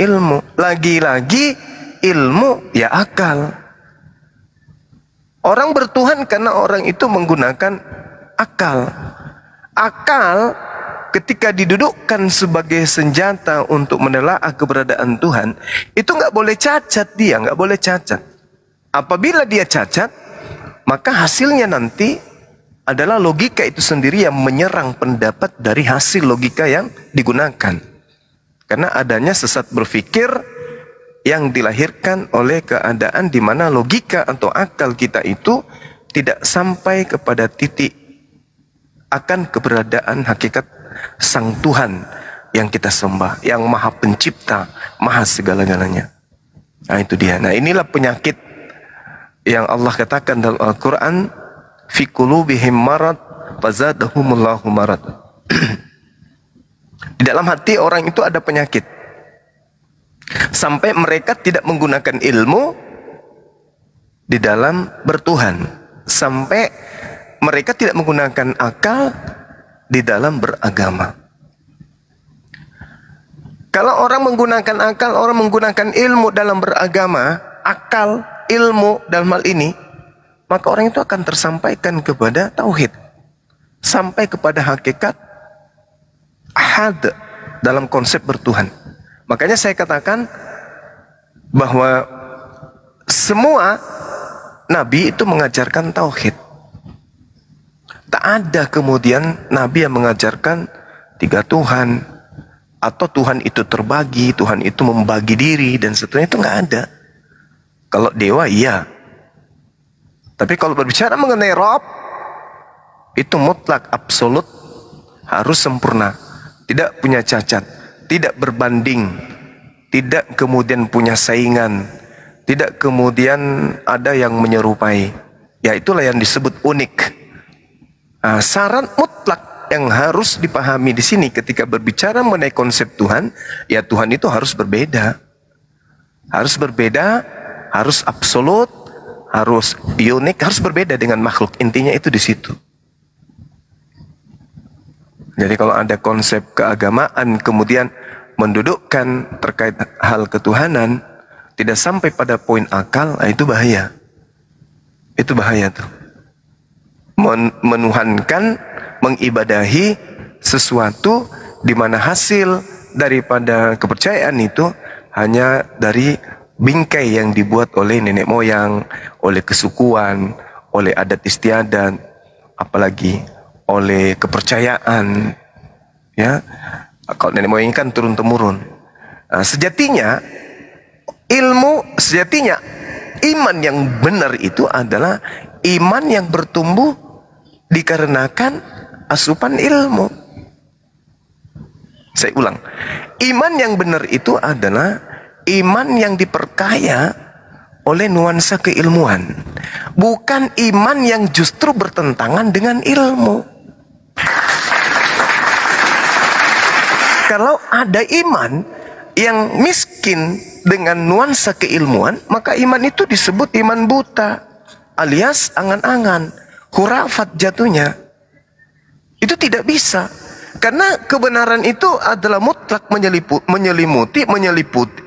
ilmu. Lagi-lagi ilmu ya akal. Orang bertuhan karena orang itu menggunakan akal. Akal ketika didudukkan sebagai senjata untuk menelaah keberadaan Tuhan, itu nggak boleh cacat dia, nggak boleh cacat. Apabila dia cacat, maka hasilnya nanti adalah logika itu sendiri yang menyerang pendapat dari hasil logika yang digunakan. Karena adanya sesat berpikir yang dilahirkan oleh keadaan di mana logika atau akal kita itu tidak sampai kepada titik akan keberadaan hakikat Sang Tuhan yang kita sembah, yang Maha Pencipta, Maha segala-galanya. Nah itu dia. Nah inilah penyakit yang Allah katakan dalam Al-Quran, fi qulubihim marad fazadahumullahu marad. Di dalam hati orang itu ada penyakit. Sampai mereka tidak menggunakan ilmu di dalam bertuhan. Sampai mereka tidak menggunakan akal di dalam beragama. Kalau orang menggunakan akal, orang menggunakan ilmu dalam beragama, akal, ilmu dalam hal ini, maka orang itu akan tersampaikan kepada tauhid. Sampai kepada hakikat ahad dalam konsep bertuhan. Makanya saya katakan bahwa semua nabi itu mengajarkan tauhid. Tak ada kemudian nabi yang mengajarkan tiga Tuhan, atau Tuhan itu terbagi, Tuhan itu membagi diri dan seterusnya, itu nggak ada. Kalau dewa iya. Tapi kalau berbicara mengenai Rob, itu mutlak, absolut, harus sempurna, tidak punya cacat, tidak berbanding, tidak kemudian punya saingan, tidak kemudian ada yang menyerupai. Ya itulah yang disebut unik. Syarat mutlak yang harus dipahami di sini ketika berbicara mengenai konsep Tuhan, ya Tuhan itu harus berbeda. Harus berbeda, harus absolut, harus unik, harus berbeda dengan makhluk. Intinya itu di situ. Jadi kalau ada konsep keagamaan kemudian mendudukkan terkait hal ketuhanan, tidak sampai pada poin akal, itu bahaya. Itu bahaya tuh. Menuhankan, mengibadahi sesuatu di mana hasil daripada kepercayaan itu hanya dari bingkai yang dibuat oleh nenek moyang, oleh kesukuan, oleh adat istiadat, apalagi oleh kepercayaan. Ya, kalau nenek moyang kan turun temurun. Sejatinya iman yang benar itu adalah iman yang bertumbuh dikarenakan asupan ilmu. Saya ulang, iman yang benar itu adalah iman yang diperkaya oleh nuansa keilmuan, bukan iman yang justru bertentangan dengan ilmu. Kalau ada iman yang miskin dengan nuansa keilmuan, maka iman itu disebut iman buta, alias angan-angan, khurafat jatuhnya. Itu tidak bisa. Karena kebenaran itu adalah mutlak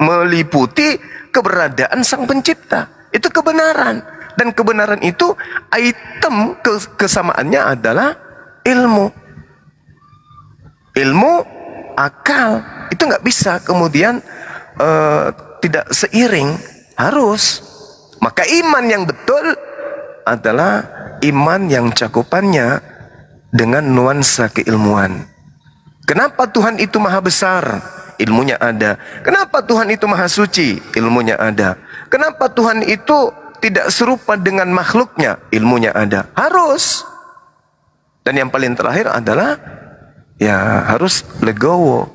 meliputi keberadaan Sang Pencipta. Itu kebenaran. Dan kebenaran itu item kesamaannya adalah ilmu. Ilmu, akal. Itu nggak bisa kemudian tidak seiring. Harus. Maka iman yang betul adalah iman yang cakupannya dengan nuansa keilmuan. Kenapa Tuhan itu maha besar? Ilmunya ada. Kenapa Tuhan itu maha suci? Ilmunya ada. Kenapa Tuhan itu tidak serupa dengan makhluknya? Ilmunya ada. Harus. Dan yang paling terakhir adalah ya harus legowo.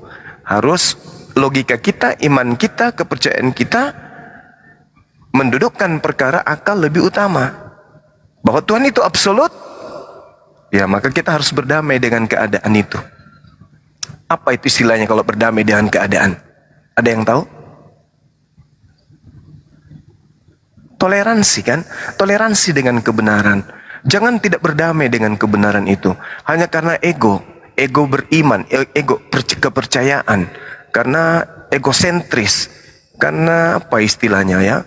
Harus logika kita, iman kita, kepercayaan kita mendudukkan perkara akal lebih utama. Bahwa Tuhan itu absolut, ya maka kita harus berdamai dengan keadaan itu. Apa itu istilahnya kalau berdamai dengan keadaan? Ada yang tahu? Toleransi kan? Toleransi dengan kebenaran. Jangan tidak berdamai dengan kebenaran itu. Hanya karena ego beriman, ego kepercayaan. Karena egosentris, karena apa istilahnya ya,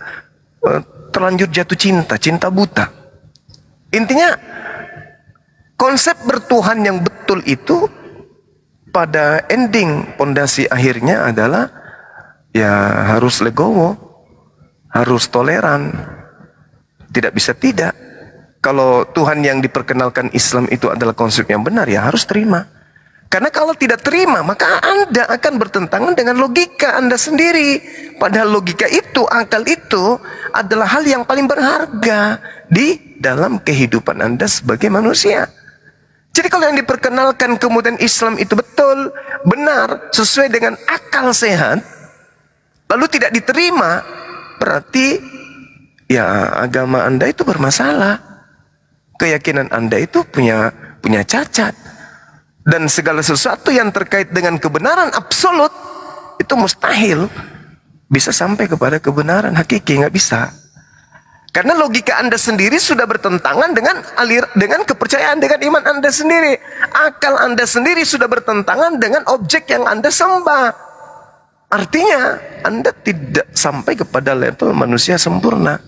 terlanjur jatuh cinta, cinta buta. Intinya konsep bertuhan yang betul itu pada ending pondasi akhirnya adalah ya harus legowo, harus toleran, tidak bisa tidak. Kalau Tuhan yang diperkenalkan Islam itu adalah konsep yang benar, ya harus terima. Karena kalau tidak terima, maka Anda akan bertentangan dengan logika Anda sendiri. Padahal logika itu, akal itu adalah hal yang paling berharga di dalam kehidupan Anda sebagai manusia. Jadi kalau yang diperkenalkan kemudian Islam itu betul, benar, sesuai dengan akal sehat, lalu tidak diterima, berarti ya agama Anda itu bermasalah. Keyakinan Anda itu punya cacat. Dan segala sesuatu yang terkait dengan kebenaran absolut itu mustahil bisa sampai kepada kebenaran hakiki, nggak bisa. Karena logika Anda sendiri sudah bertentangan dengan kepercayaan, dengan iman Anda sendiri. Akal Anda sendiri sudah bertentangan dengan objek yang Anda sembah. Artinya Anda tidak sampai kepada level manusia sempurna.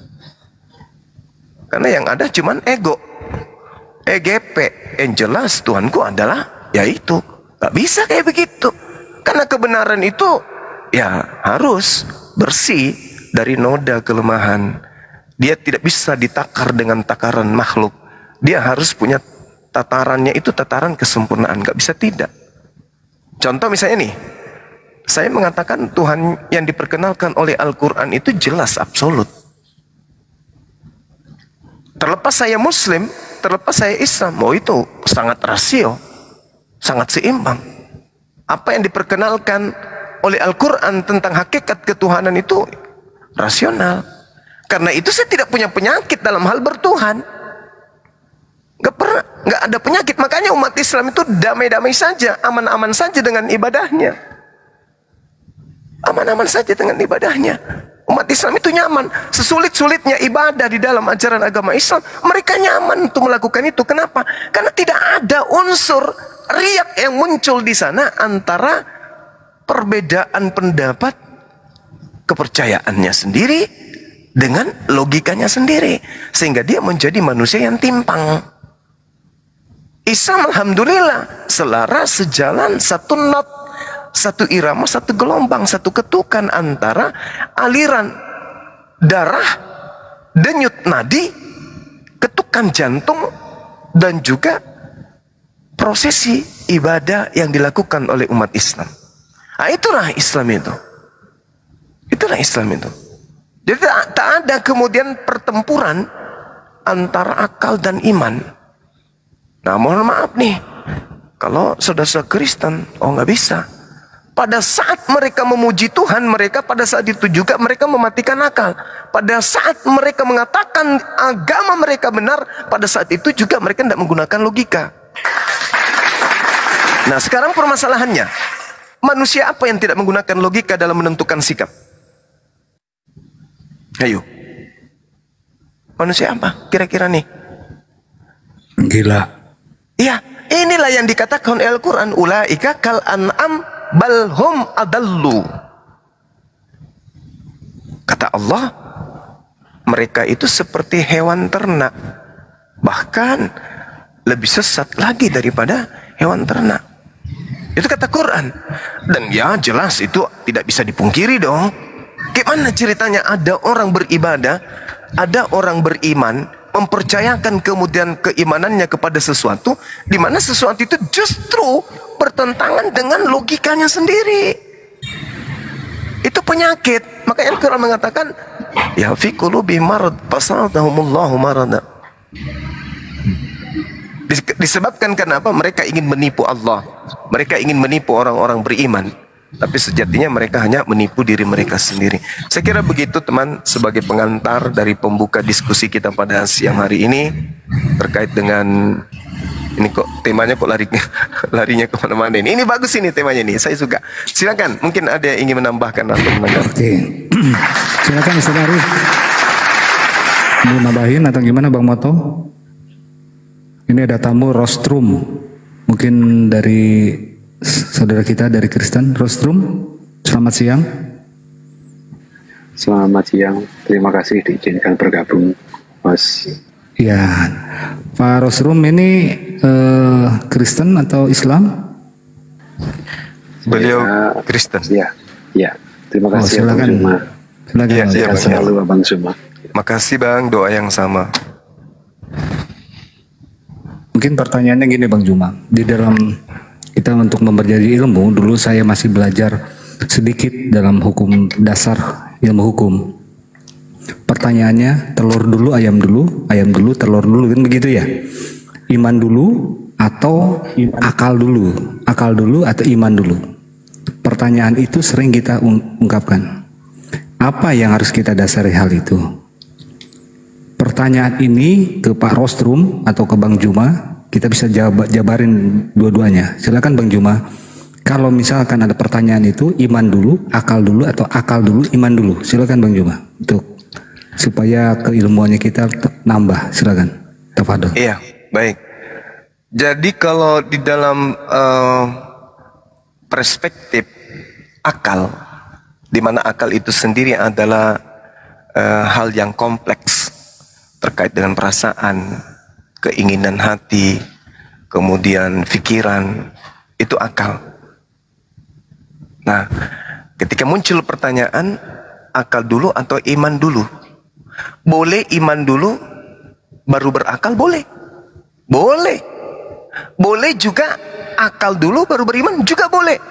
Karena yang ada cuman ego, EGP. Yang jelas Tuhanku adalah yaitu. Gak bisa kayak begitu. Karena kebenaran itu ya harus bersih dari noda kelemahan. Dia tidak bisa ditakar dengan takaran makhluk. Dia harus punya tatarannya itu tataran kesempurnaan. Gak bisa tidak. Contoh misalnya nih, saya mengatakan Tuhan yang diperkenalkan oleh Al-Quran itu jelas absolut. Terlepas saya Muslim, terlepas saya Islam, oh itu sangat rasio, sangat seimbang. Apa yang diperkenalkan oleh Al-Quran tentang hakikat ketuhanan itu rasional. Karena itu saya tidak punya penyakit dalam hal bertuhan. Gak ada penyakit. Makanya umat Islam itu damai-damai saja, aman-aman saja dengan ibadahnya. Aman-aman saja dengan ibadahnya. Umat Islam itu nyaman. Sesulit-sulitnya ibadah di dalam ajaran agama Islam, mereka nyaman untuk melakukan itu. Kenapa? Karena tidak ada unsur riak yang muncul di sana antara perbedaan pendapat, kepercayaannya sendiri dengan logikanya sendiri, sehingga dia menjadi manusia yang timpang. Islam alhamdulillah selaras, sejalan, satu not, satu irama, satu gelombang, satu ketukan antara aliran darah, denyut nadi, ketukan jantung, dan juga prosesi ibadah yang dilakukan oleh umat Islam. Nah, itulah Islam itu. Itulah Islam itu. Jadi tak ada kemudian pertempuran antara akal dan iman. Nah, mohon maaf nih, kalau saudara Kristen, oh nggak bisa. Pada saat mereka memuji Tuhan, mereka pada saat itu juga mereka mematikan akal. Pada saat mereka mengatakan agama mereka benar, pada saat itu juga mereka tidak menggunakan logika. Nah, sekarang permasalahannya, manusia apa yang tidak menggunakan logika dalam menentukan sikap? Ayo. Manusia apa kira-kira nih? Gila. Iya, inilah yang dikatakan Al-Quran, ulaika kal an'am balhum adallu. Kata Allah, mereka itu seperti hewan ternak, bahkan lebih sesat lagi daripada hewan ternak. Itu kata Quran. Dan ya jelas itu tidak bisa dipungkiri dong. Gimana ceritanya ada orang beribadah, ada orang beriman, mempercayakan kemudian keimanannya kepada sesuatu, di mana sesuatu itu justru bertentangan dengan logikanya sendiri. Itu penyakit. Makanya Al-Quran mengatakan, ya fi qulubi marad fasadahumullahu marada. Disebabkan kenapa? Mereka ingin menipu Allah, mereka ingin menipu orang-orang beriman, tapi sejatinya mereka hanya menipu diri mereka sendiri. Saya kira begitu teman, sebagai pengantar dari pembuka diskusi kita pada siang hari ini terkait dengan ini. Kok temanya kok larinya kemana-mana ini. Ini bagus ini temanya ini, saya suka. Silakan, mungkin ada yang ingin menambahkan atau menanggapi. Oke. Silakan Ustaz Arif. Mau nambahin atau gimana Bang Moto? Ini ada tamu Rostrum, mungkin dari saudara kita dari Kristen. Rostrum, Selamat siang. Selamat siang, terima kasih diizinkan bergabung, Mas. Ya, Pak Rosrum ini Kristen atau Islam? Beliau Kristen. Ya, terima kasih silakan. Abang Zuma. Silakan. Ya, Sehat selalu Abang Zuma. Makasih Bang, doa yang sama. Mungkin pertanyaannya gini Bang Juma, di dalam kita untuk mempelajari ilmu, dulu saya masih belajar sedikit dalam hukum dasar ilmu hukum. Pertanyaannya telur dulu, ayam dulu, telur dulu, kan begitu ya? Iman dulu atau akal dulu? Akal dulu atau iman dulu? Pertanyaan itu sering kita ungkapkan. Apa yang harus kita dasari hal itu? Pertanyaan ini ke Pak Rostrum atau ke Bang Juma, kita bisa jabarin dua-duanya. Silakan Bang Juma. Kalau misalkan ada pertanyaan itu, iman dulu, akal dulu, atau akal dulu, iman dulu. Silakan Bang Juma. Untuk supaya keilmuannya kita nambah. Silakan. Tafadhol. Iya, baik. Jadi kalau di dalam perspektif akal, di mana akal itu sendiri adalah hal yang kompleks terkait dengan perasaan, keinginan hati, kemudian pikiran, itu akal. Nah, ketika muncul pertanyaan, akal dulu atau iman dulu? Boleh iman dulu, baru berakal? Boleh. Boleh. Boleh juga akal dulu, baru beriman? Juga boleh.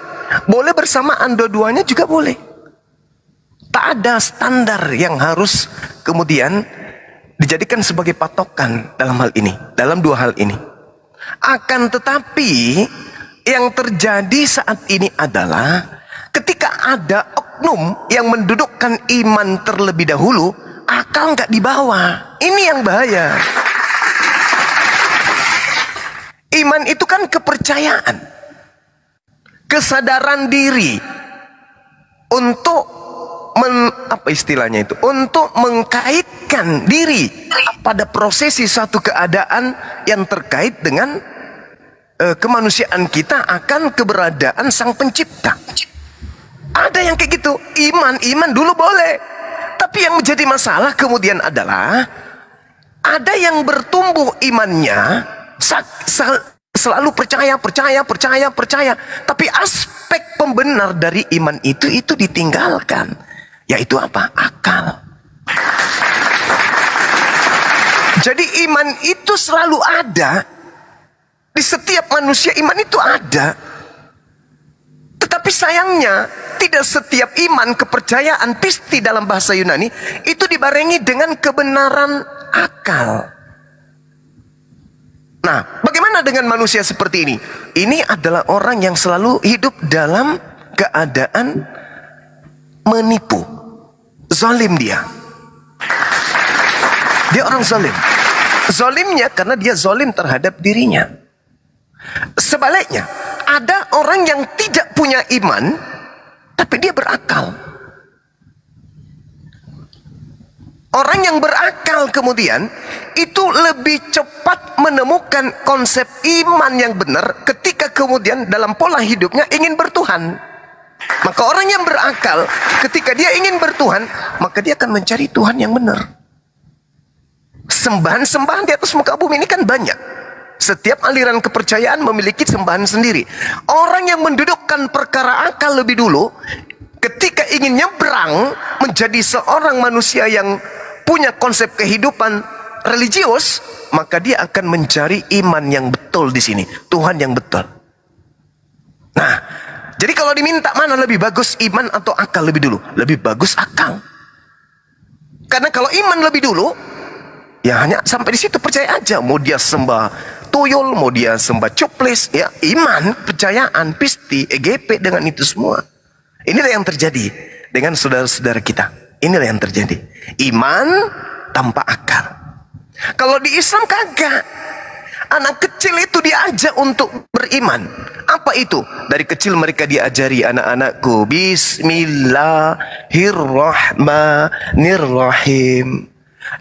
Boleh bersamaan dua-duanya juga boleh. Tak ada standar yang harus kemudian dijadikan sebagai patokan dalam hal ini, dalam dua hal ini. Akan tetapi yang terjadi saat ini adalah ketika ada oknum yang mendudukkan iman terlebih dahulu, akal nggak dibawa. Ini yang bahaya. Iman itu kan kepercayaan, kesadaran diri untuk apa istilahnya itu? Untuk mengkaitkan diri pada prosesi suatu keadaan yang terkait dengan kemanusiaan kita akan keberadaan Sang Pencipta. Ada yang kayak gitu. Iman dulu boleh. Tapi yang menjadi masalah kemudian adalah ada yang bertumbuh imannya selalu percaya. Tapi aspek pembenar dari iman itu ditinggalkan. Yaitu apa? Akal. Jadi iman itu selalu ada. Di setiap manusia iman itu ada. Tetapi sayangnya tidak setiap iman, kepercayaan, pisti dalam bahasa Yunani itu dibarengi dengan kebenaran akal. Nah, bagaimana dengan manusia seperti ini? Ini adalah orang yang selalu hidup dalam keadaan menipu. Zalim dia. Dia orang zalim. Zalimnya karena dia zalim terhadap dirinya. Sebaliknya, ada orang yang tidak punya iman, tapi dia berakal. Orang yang berakal kemudian itu lebih cepat menemukan konsep iman yang benar ketika kemudian dalam pola hidupnya ingin bertuhan. Maka orang yang berakal ketika dia ingin bertuhan, maka dia akan mencari Tuhan yang benar. Sembahan-sembahan di atas muka bumi ini kan banyak. Setiap aliran kepercayaan memiliki sembahan sendiri. Orang yang mendudukkan perkara akal lebih dulu, ketika ingin nyebrang menjadi seorang manusia yang punya konsep kehidupan religius, maka dia akan mencari iman yang betul di sini, Tuhan yang betul. Nah, jadi kalau diminta mana lebih bagus, iman atau akal lebih dulu? Lebih bagus akal. Karena kalau iman lebih dulu, ya hanya sampai di situ, percaya aja. Mau dia sembah tuyul, mau dia sembah cuplis, ya iman, percayaan, pisti, EGP dengan itu semua. Inilah yang terjadi dengan saudara-saudara kita. Inilah yang terjadi. Iman tanpa akal. Kalau di Islam kagak. Anak kecil itu diajak untuk beriman. Apa itu? Dari kecil mereka diajari, anak-anakku, Bismillahirrahmanirrahim.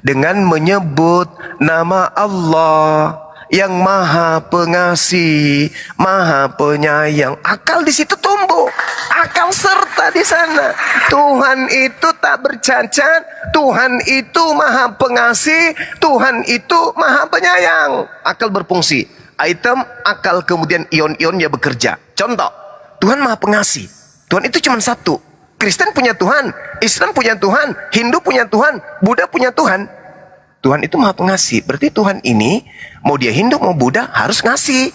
Dengan menyebut nama Allah yang maha pengasih, maha penyayang. Akal di situ tumbuh, akal serta di sana. Tuhan itu tak bercacat, Tuhan itu maha pengasih, Tuhan itu maha penyayang. Akal berfungsi. Item akal, kemudian ion-ionnya bekerja. Contoh, Tuhan maha pengasih. Tuhan itu cuma satu. Kristen punya Tuhan, Islam punya Tuhan, Hindu punya Tuhan, Buddha punya Tuhan. Tuhan itu maha pengasih. Berarti Tuhan ini, mau dia Hindu mau Buddha, harus ngasih.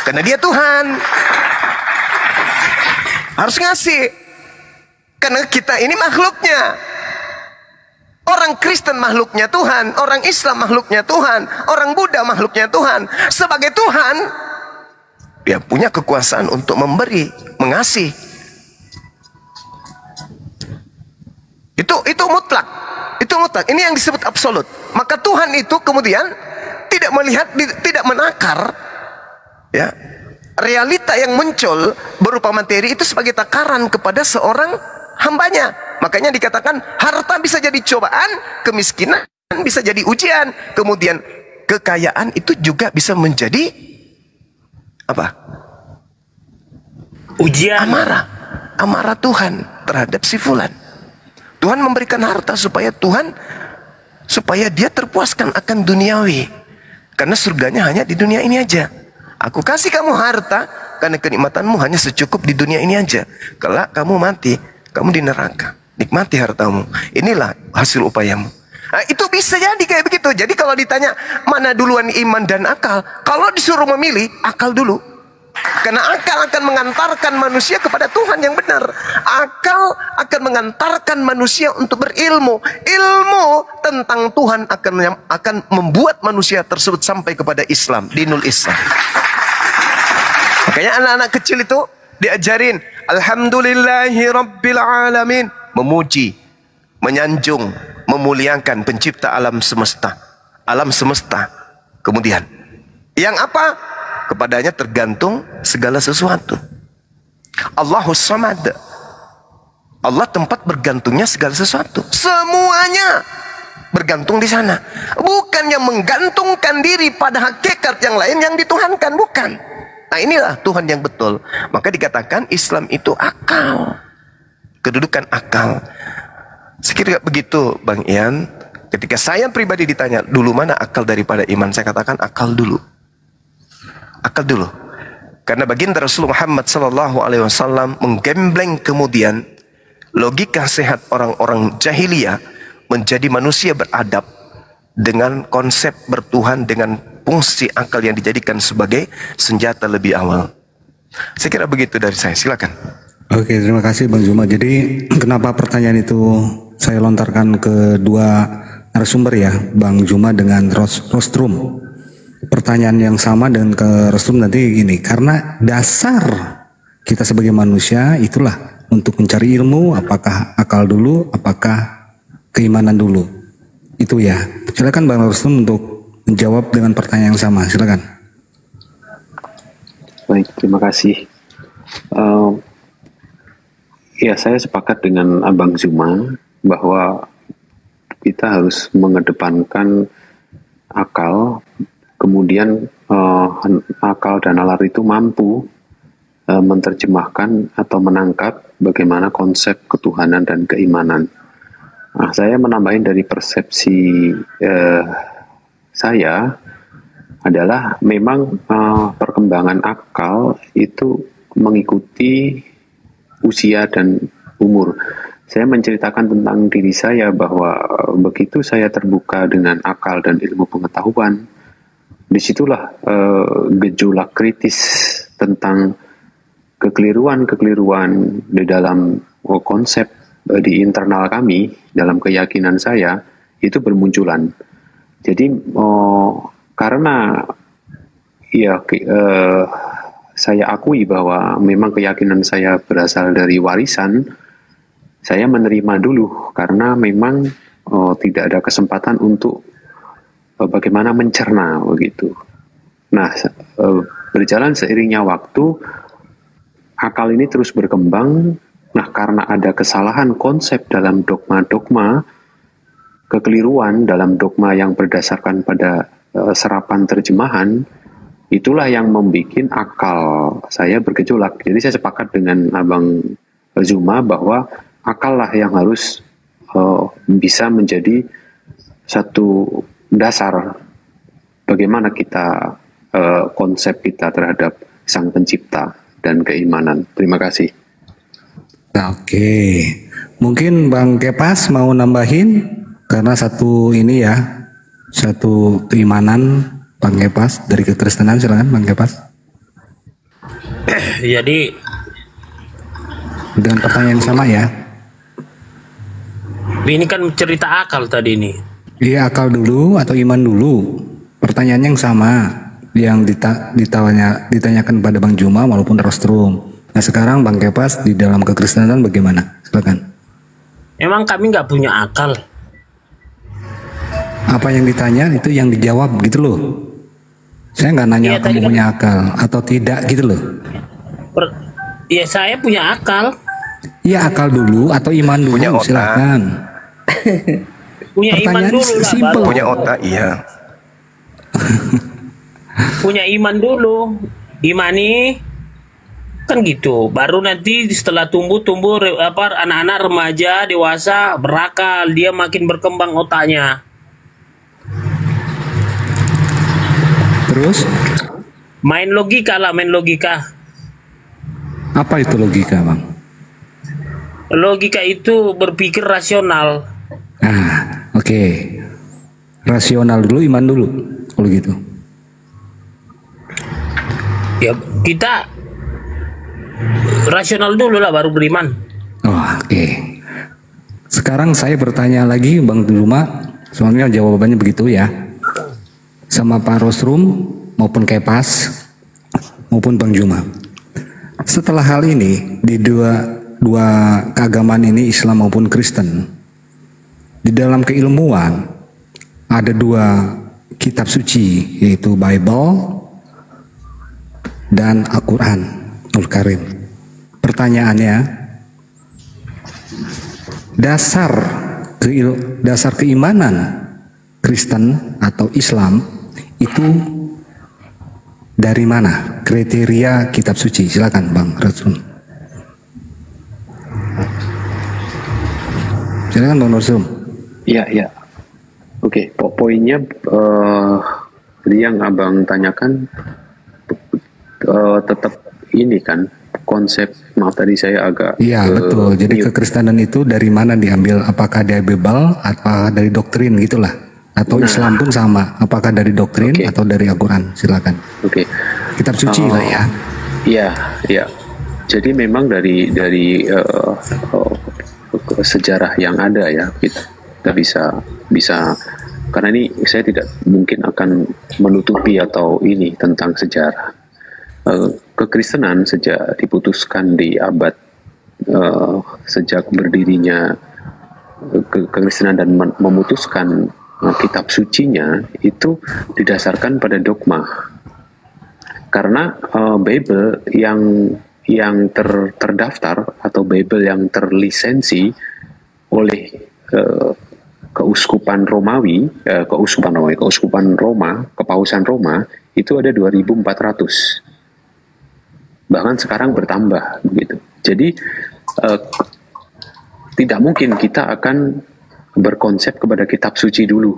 Karena dia Tuhan. Harus ngasih. Karena kita ini makhluknya. Orang Kristen makhluknya Tuhan, orang Islam makhluknya Tuhan, orang Buddha makhluknya Tuhan. Sebagai Tuhan, dia punya kekuasaan untuk memberi, mengasih. Itu mutlak. Itu mutlak. Ini yang disebut absolut. Maka Tuhan itu kemudian tidak melihat, tidak menakar, ya, realita yang muncul berupa materi itu sebagai takaran kepada seorang hambanya. Makanya dikatakan harta bisa jadi cobaan, kemiskinan bisa jadi ujian, kemudian kekayaan itu juga bisa menjadi apa? Ujian. Amarah Tuhan terhadap si fulan. Tuhan memberikan harta supaya dia terpuaskan akan duniawi. Karena surganya hanya di dunia ini aja. Aku kasih kamu harta karena kenikmatanmu hanya secukup di dunia ini aja. Kelak kamu mati, kamu di neraka. Nikmati hartamu. Inilah hasil upayamu. Nah, itu bisa jadi kayak begitu. Jadi kalau ditanya mana duluan iman dan akal, kalau disuruh memilih, akal dulu. Karena akal akan mengantarkan manusia kepada Tuhan yang benar. Akal akan mengantarkan manusia untuk berilmu. Ilmu tentang Tuhan akan membuat manusia tersebut sampai kepada Islam, dinul Islam. Makanya anak-anak kecil itu diajarin Alhamdulillahi Rabbil Alamin, memuji, menyanjung, memuliakan pencipta alam semesta. Alam semesta. Kemudian yang apa? Kepadanya tergantung segala sesuatu. Allahus Samad. Allah tempat bergantungnya segala sesuatu. Semuanya bergantung di sana. Bukan yang menggantungkan diri pada hakikat yang lain yang dituhankan, bukan. Nah, inilah Tuhan yang betul. Maka dikatakan Islam itu akal. Kedudukan akal. Sekira begitu Bang Ian. Ketika saya pribadi ditanya, dulu mana akal daripada iman? Saya katakan akal dulu. Akal dulu. Karena baginda Rasul Muhammad SAW menggembleng kemudian logika sehat orang-orang jahiliyah menjadi manusia beradab dengan konsep bertuhan, dengan fungsi akal yang dijadikan sebagai senjata lebih awal. Saya kira begitu dari saya. Silakan. Oke, terima kasih Bang Juma. Jadi kenapa pertanyaan itu saya lontarkan ke dua narasumber ya, Bang Juma dengan Rostrum. Pertanyaan yang sama dengan ke Rostrum nanti gini, karena dasar kita sebagai manusia itulah untuk mencari ilmu, apakah akal dulu, apakah keimanan dulu. Itu ya. Silakan Bang Rostrum untuk menjawab dengan pertanyaan yang sama. Silakan. Baik, terima kasih. Ya, saya sepakat dengan Abang Zuma bahwa kita harus mengedepankan akal. Kemudian akal dan nalar itu mampu menerjemahkan atau menangkap bagaimana konsep ketuhanan dan keimanan. Nah, saya menambahin dari persepsi saya adalah memang perkembangan akal itu mengikuti usia dan umur. Saya menceritakan tentang diri saya bahwa begitu saya terbuka dengan akal dan ilmu pengetahuan, disitulah gejolak kritis tentang kekeliruan-kekeliruan di dalam konsep di internal kami, dalam keyakinan saya, itu bermunculan. Jadi karena ya saya akui bahwa memang keyakinan saya berasal dari warisan, saya menerima dulu karena memang tidak ada kesempatan untuk bagaimana mencerna begitu. Nah, berjalan seiringnya waktu, akal ini terus berkembang. Nah, karena ada kesalahan konsep dalam dogma-dogma, kekeliruan dalam dogma yang berdasarkan pada serapan terjemahan, itulah yang membuat akal saya bergejolak. Jadi saya sepakat dengan Abang Zuma bahwa akal lah yang harus bisa menjadi satu dasar bagaimana kita konsep kita terhadap Sang Pencipta dan keimanan. Terima kasih. Oke, mungkin Bang Kepas mau nambahin karena satu ini ya, satu keimanan Bang Kepas dari kekristenan, silakan Bang Kepas. Jadi dengan pertanyaan yang sama ya. ini kan cerita akal tadi nih. Iya, akal dulu atau iman dulu? Pertanyaan yang sama yang ditanyakan pada Bang Juma walaupun rostrum. Nah sekarang Bang Kepas di dalam kekristenan bagaimana? Silakan. Emang kami nggak punya akal. Apa yang ditanya itu yang dijawab gitu loh. Saya nggak nanya Iya, kamu tadi kan- punya akal atau tidak gitu loh. Ya saya punya akal. Iya, akal dulu atau iman dulu? Punya otak. Silakan. Punya iman Pertanyaan dulu lah. simple. Baru. Punya otak, iya. Punya iman dulu. Imani kan gitu. Baru nanti setelah tumbuh anak-anak remaja dewasa berakal, dia makin berkembang otaknya. Terus Main logika lah, main logika. apa itu logika, Bang? Logika itu berpikir rasional. Nah, oke. Rasional dulu, iman dulu. Kalau gitu. Ya kita rasional dulu lah baru beriman. Oh, oke. Sekarang saya bertanya lagi Bang Juma, soalnya jawabannya begitu ya. Sama Pak Rostrum maupun Kepas maupun Bang Juma. Setelah hal ini di dua keagamaan ini, Islam maupun Kristen, di dalam keilmuan ada dua kitab suci, yaitu Bible dan Al-Quran Al-Karim. Pertanyaannya, dasar keimanan Kristen atau Islam itu dari mana? Kriteria kitab suci. Silakan Bang Rasul. Silakan Bang Rasul. Ya, ya. Oke, poinnya tadi yang Abang tanyakan tetap ini kan konsep, maaf tadi saya agak Iya betul. Jadi kekristenan itu dari mana diambil? Apakah dari Bible atau dari doktrin gitulah? Atau Islam pun sama? Apakah dari doktrin atau dari Al-Quran? Silakan. Oke. Kitab suci lah ya. Iya, iya. Jadi memang dari sejarah yang ada ya, kita bisa karena ini saya tidak mungkin akan menutupi atau ini tentang sejarah. Kekristenan sejak diputuskan di abad sejak berdirinya kekristenan dan memutuskan kitab sucinya itu didasarkan pada dogma. Karena Bible yang terdaftar atau Bible yang terlisensi oleh keuskupan Roma, kepausan Roma itu ada 2400. Bahkan sekarang bertambah begitu. Jadi tidak mungkin kita akan berkonsep kepada kitab suci dulu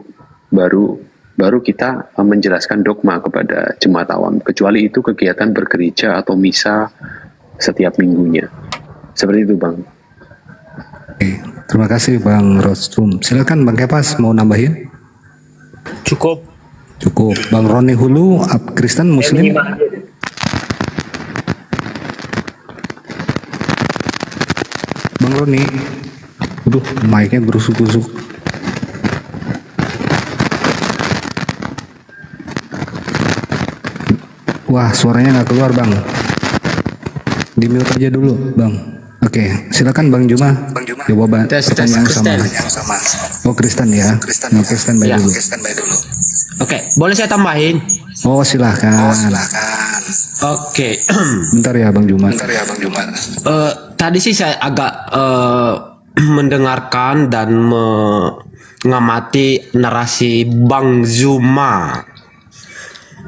baru kita menjelaskan dogma kepada jemaat awam, kecuali itu kegiatan bergereja atau misa setiap minggunya. Seperti itu, Bang. Oke, terima kasih Bang Rostrum. Silakan Bang Kepas mau nambahin? Cukup. Bang Roni Hulu, Kristen Muslim? Bang Roni, aduh, mic-nya gerusuk-gerusuk. Wah, suaranya nggak keluar Bang. Di mute aja dulu Bang. Oke, silakan Bang Juma. Jawaban pertanyaan sama. Oh Kristen ya. Kristen baik dulu. Oke, boleh saya tambahin? Oh silakan. Oke. Bentar ya Bang Juma. Tadi sih saya agak mendengarkan dan mengamati narasi Bang Zuma.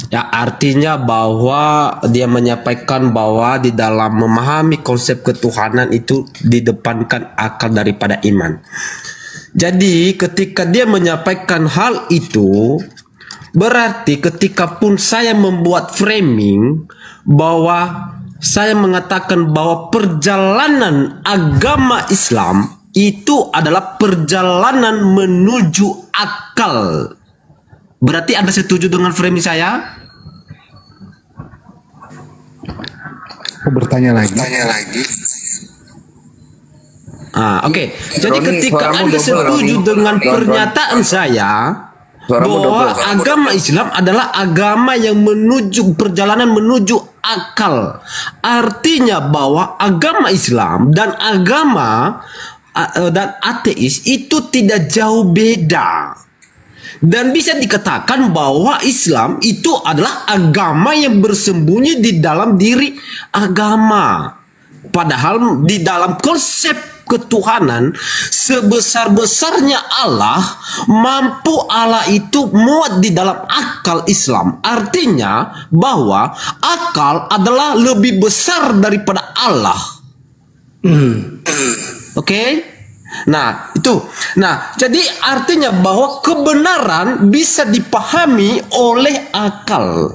Ya, artinya bahwa dia menyampaikan bahwa di dalam memahami konsep ketuhanan itu didepankan akal daripada iman. Jadi ketika dia menyampaikan hal itu, berarti ketika pun saya membuat framing bahwa saya mengatakan bahwa perjalanan agama Islam itu adalah perjalanan menuju akal. Berarti Anda setuju dengan framing saya? Bertanya lagi. Oke. Jadi Roni, ketika suaramu Anda double, setuju Roni. dengan pernyataan saya Suaramu bahwa double. agama Islam adalah agama yang menuju perjalanan menuju akal. Artinya bahwa agama Islam dan agama dan ateis itu tidak jauh beda. Dan bisa dikatakan bahwa Islam itu adalah agama yang bersembunyi di dalam diri agama. Padahal di dalam konsep ketuhanan, sebesar-besarnya Allah, mampu Allah itu muat di dalam akal Islam. Artinya bahwa akal adalah lebih besar daripada Allah. Oke? Nah, itu. Nah, jadi artinya bahwa kebenaran bisa dipahami oleh akal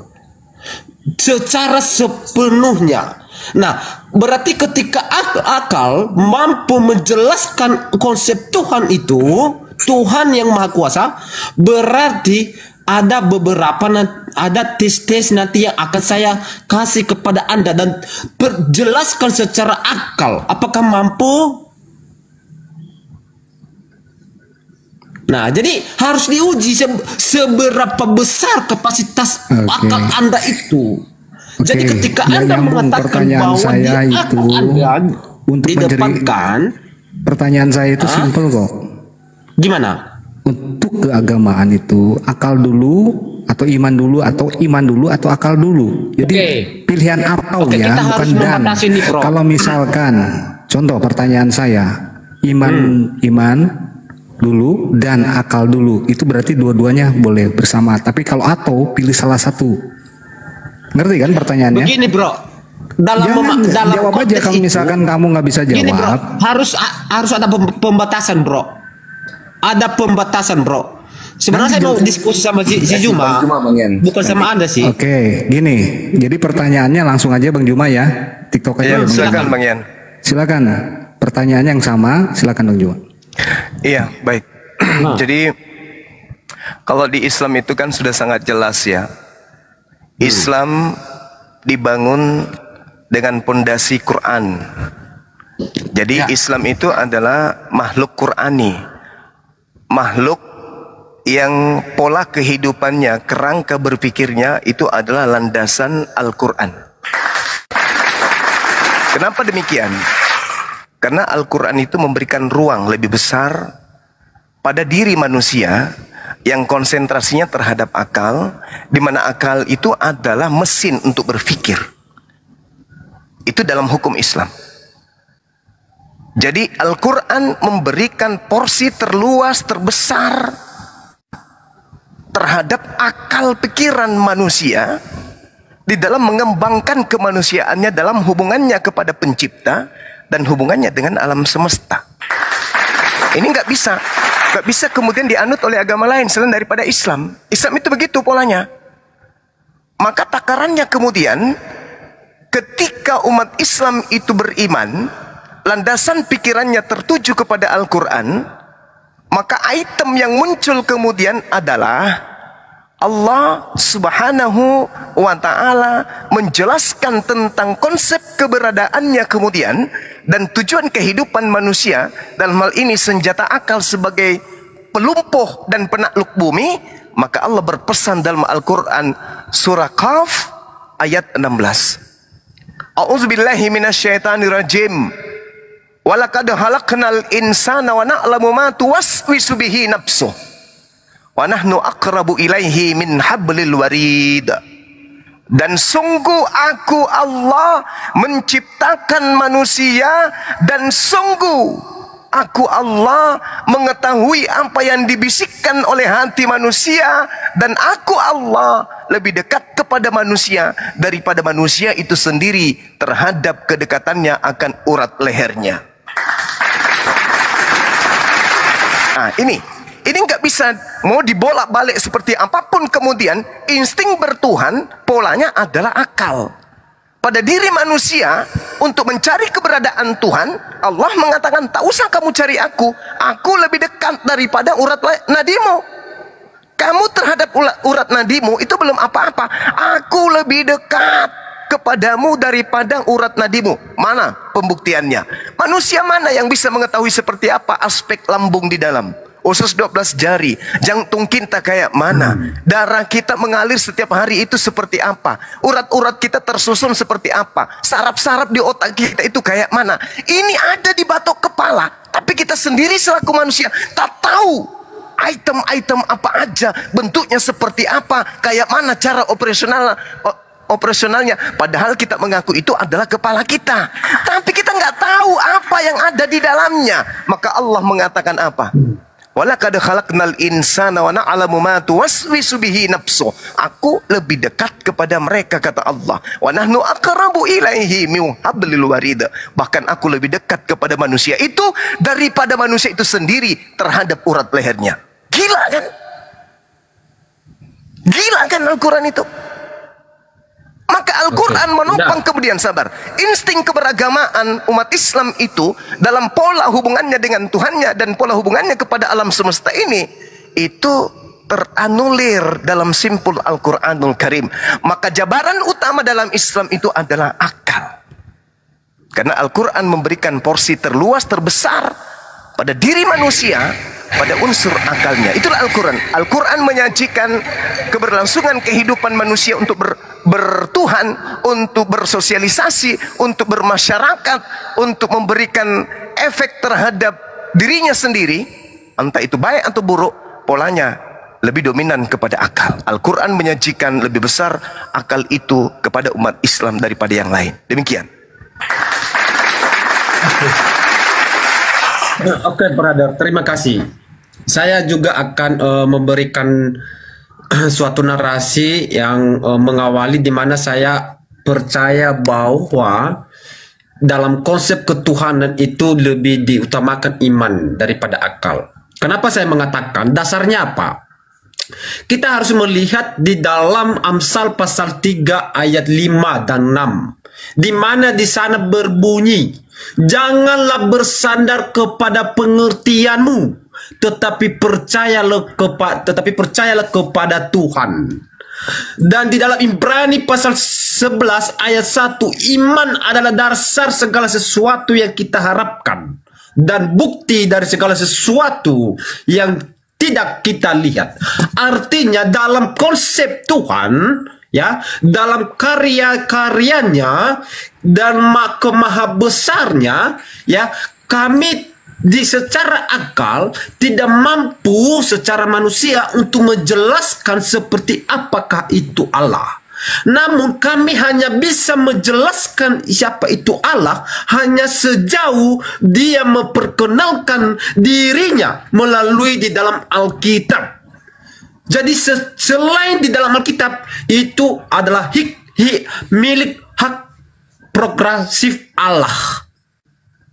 secara sepenuhnya. Nah, berarti ketika akal mampu menjelaskan konsep Tuhan itu, Tuhan yang Maha Kuasa, berarti ada beberapa ada tes-tes nanti yang akan saya kasih kepada Anda dan perjelaskan secara akal. Apakah mampu? Nah, jadi harus diuji seberapa besar kapasitas akal Anda itu. Jadi ketika Anda mengatakan bahwa saya di akal Anda untuk didepankan, pertanyaan saya itu simpel kok. Gimana? Untuk keagamaan itu akal dulu atau iman dulu atau akal dulu. Jadi pilihan atau ya, bukan dan. Kalau misalkan contoh pertanyaan saya, iman dulu dan akal dulu, itu berarti dua-duanya boleh bersama. Tapi kalau atau pilih salah satu, ngerti kan pertanyaannya? Begini bro, dalam jawab aja kalau misalkan kamu nggak bisa jawab. Gini, bro, harus ada pembatasan bro, ada pembatasan bro. Sebenarnya saya mau diskusi sama si Juma, bukan sama Anda sih. Oke, gini, jadi pertanyaannya langsung aja Bang Juma ya, TikTok aja. Ya, silakan Bang Yan. Silakan, pertanyaannya yang sama, silakan Bang Juma. Iya, baik. Jadi kalau di Islam itu kan sudah sangat jelas ya. Islam dibangun dengan pondasi Quran. Jadi Islam itu adalah makhluk Qurani. Makhluk yang pola kehidupannya, kerangka berpikirnya itu adalah landasan Al-Quran. Kenapa demikian? Karena Al-Quran itu memberikan ruang lebih besar pada diri manusia yang konsentrasinya terhadap akal, di mana akal itu adalah mesin untuk berpikir. Itu dalam hukum Islam. Jadi Al-Quran memberikan porsi terluas, terbesar terhadap akal pikiran manusia di dalam mengembangkan kemanusiaannya dalam hubungannya kepada pencipta dan hubungannya dengan alam semesta. Ini nggak bisa kemudian dianut oleh agama lain selain daripada Islam. Islam itu begitu polanya. Maka takarannya kemudian ketika umat Islam itu beriman, landasan pikirannya tertuju kepada Al-Quran, maka item yang muncul kemudian adalah Allah Subhanahu wa Ta'ala menjelaskan tentang konsep keberadaannya kemudian dan tujuan kehidupan manusia, dalam hal ini senjata akal sebagai pelumpuh dan penakluk bumi. Maka Allah berpesan dalam Al-Quran surah Qaf ayat 16, A'udzubillahi minasyaitonirrajim, walaqad khalaqnal insana wa na'lamu ma tuwaswisu bihi nafsuh wa nahnu aqrabu ilaihi min hablil warid. Dan sungguh aku Allah menciptakan manusia, dan sungguh Aku Allah mengetahui apa yang dibisikkan oleh hati manusia, dan aku Allah lebih dekat kepada manusia daripada manusia itu sendiri terhadap kedekatannya akan urat lehernya. Nah, ini nggak bisa mau dibolak-balik seperti apapun. Kemudian insting bertuhan polanya adalah akal. Pada diri manusia untuk mencari keberadaan Tuhan, Allah mengatakan, tak usah kamu cari aku lebih dekat daripada urat nadimu. Kamu terhadap urat nadimu itu belum apa-apa, aku lebih dekat kepadamu daripada urat nadimu. Mana pembuktiannya? Manusia mana yang bisa mengetahui seperti apa aspek lambung di dalam? Usus 12 jari, jantung kita kayak mana, darah kita mengalir setiap hari itu seperti apa, urat-urat kita tersusun seperti apa, saraf-saraf di otak kita itu kayak mana. Ini ada di batok kepala, tapi kita sendiri selaku manusia tak tahu item-item apa aja, bentuknya seperti apa, kayak mana cara operasionalnya. Padahal kita mengaku itu adalah kepala kita, tapi kita nggak tahu apa yang ada di dalamnya. Maka Allah mengatakan apa? Walaqad khalaqnal insana wa na'lamu ma tuwaswisu bihi nafsu. Aku lebih dekat kepada mereka, kata Allah. Wa nahnu aqrabu ilaihi min hablil warid. Bahkan aku lebih dekat kepada manusia itu daripada manusia itu sendiri terhadap urat lehernya. Gila kan? Gila kan Al-Quran itu? Maka Al-Quran menopang kemudian sabar. Insting keberagamaan umat Islam itu dalam pola hubungannya dengan Tuhannya dan pola hubungannya kepada alam semesta ini, itu teranulir dalam simpul Al-Quranul Karim. Maka jabaran utama dalam Islam itu adalah akal. Karena Al-Quran memberikan porsi terluas, terbesar pada diri manusia, pada unsur akalnya. Itulah Al-Quran. Al-Quran menyajikan keberlangsungan kehidupan manusia untuk bertuhan, untuk bersosialisasi, untuk bermasyarakat, untuk memberikan efek terhadap dirinya sendiri. Entah itu baik atau buruk, polanya lebih dominan kepada akal. Al-Quran menyajikan lebih besar akal itu kepada umat Islam daripada yang lain. Demikian. Oke, brother, terima kasih. Saya juga akan memberikan suatu narasi yang mengawali di mana saya percaya bahwa dalam konsep ketuhanan itu lebih diutamakan iman daripada akal. Kenapa saya mengatakan? Dasarnya apa? Kita harus melihat di dalam Amsal pasal 3 ayat 5 dan 6. Di mana di sana berbunyi, janganlah bersandar kepada pengertianmu, tetapi percayalah kepada Tuhan. Dan di dalam Ibrani pasal 11 ayat 1, iman adalah dasar segala sesuatu yang kita harapkan dan bukti dari segala sesuatu yang tidak kita lihat. Artinya dalam konsep Tuhan, ya, dalam karya-karyanya dan kemahabesarnya, ya, kami secara akal tidak mampu secara manusia untuk menjelaskan seperti apakah itu Allah. Namun kami hanya bisa menjelaskan siapa itu Allah hanya sejauh dia memperkenalkan dirinya melalui di dalam Alkitab. Jadi selain di dalam Alkitab itu adalah milik hak progresif Allah.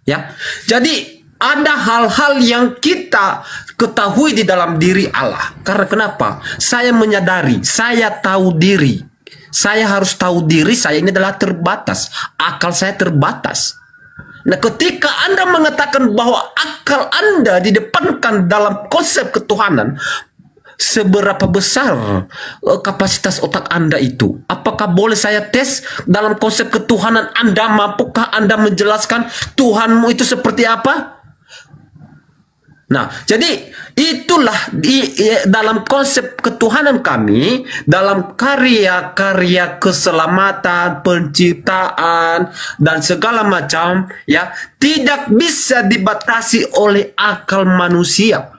Ya. Jadi ada hal-hal yang kita ketahui di dalam diri Allah. Karena kenapa? Saya menyadari, saya tahu diri. Saya harus tahu diri saya ini adalah terbatas. Akal saya terbatas. Nah, ketika Anda mengatakan bahwa akal Anda didepankan dalam konsep ketuhanan, seberapa besar kapasitas otak Anda itu? Apakah boleh saya tes dalam konsep ketuhanan Anda? Mampukah Anda menjelaskan Tuhanmu itu seperti apa? Nah, jadi itulah dalam konsep ketuhanan kami, dalam karya-karya keselamatan, penciptaan, dan segala macam, ya, tidak bisa dibatasi oleh akal manusia.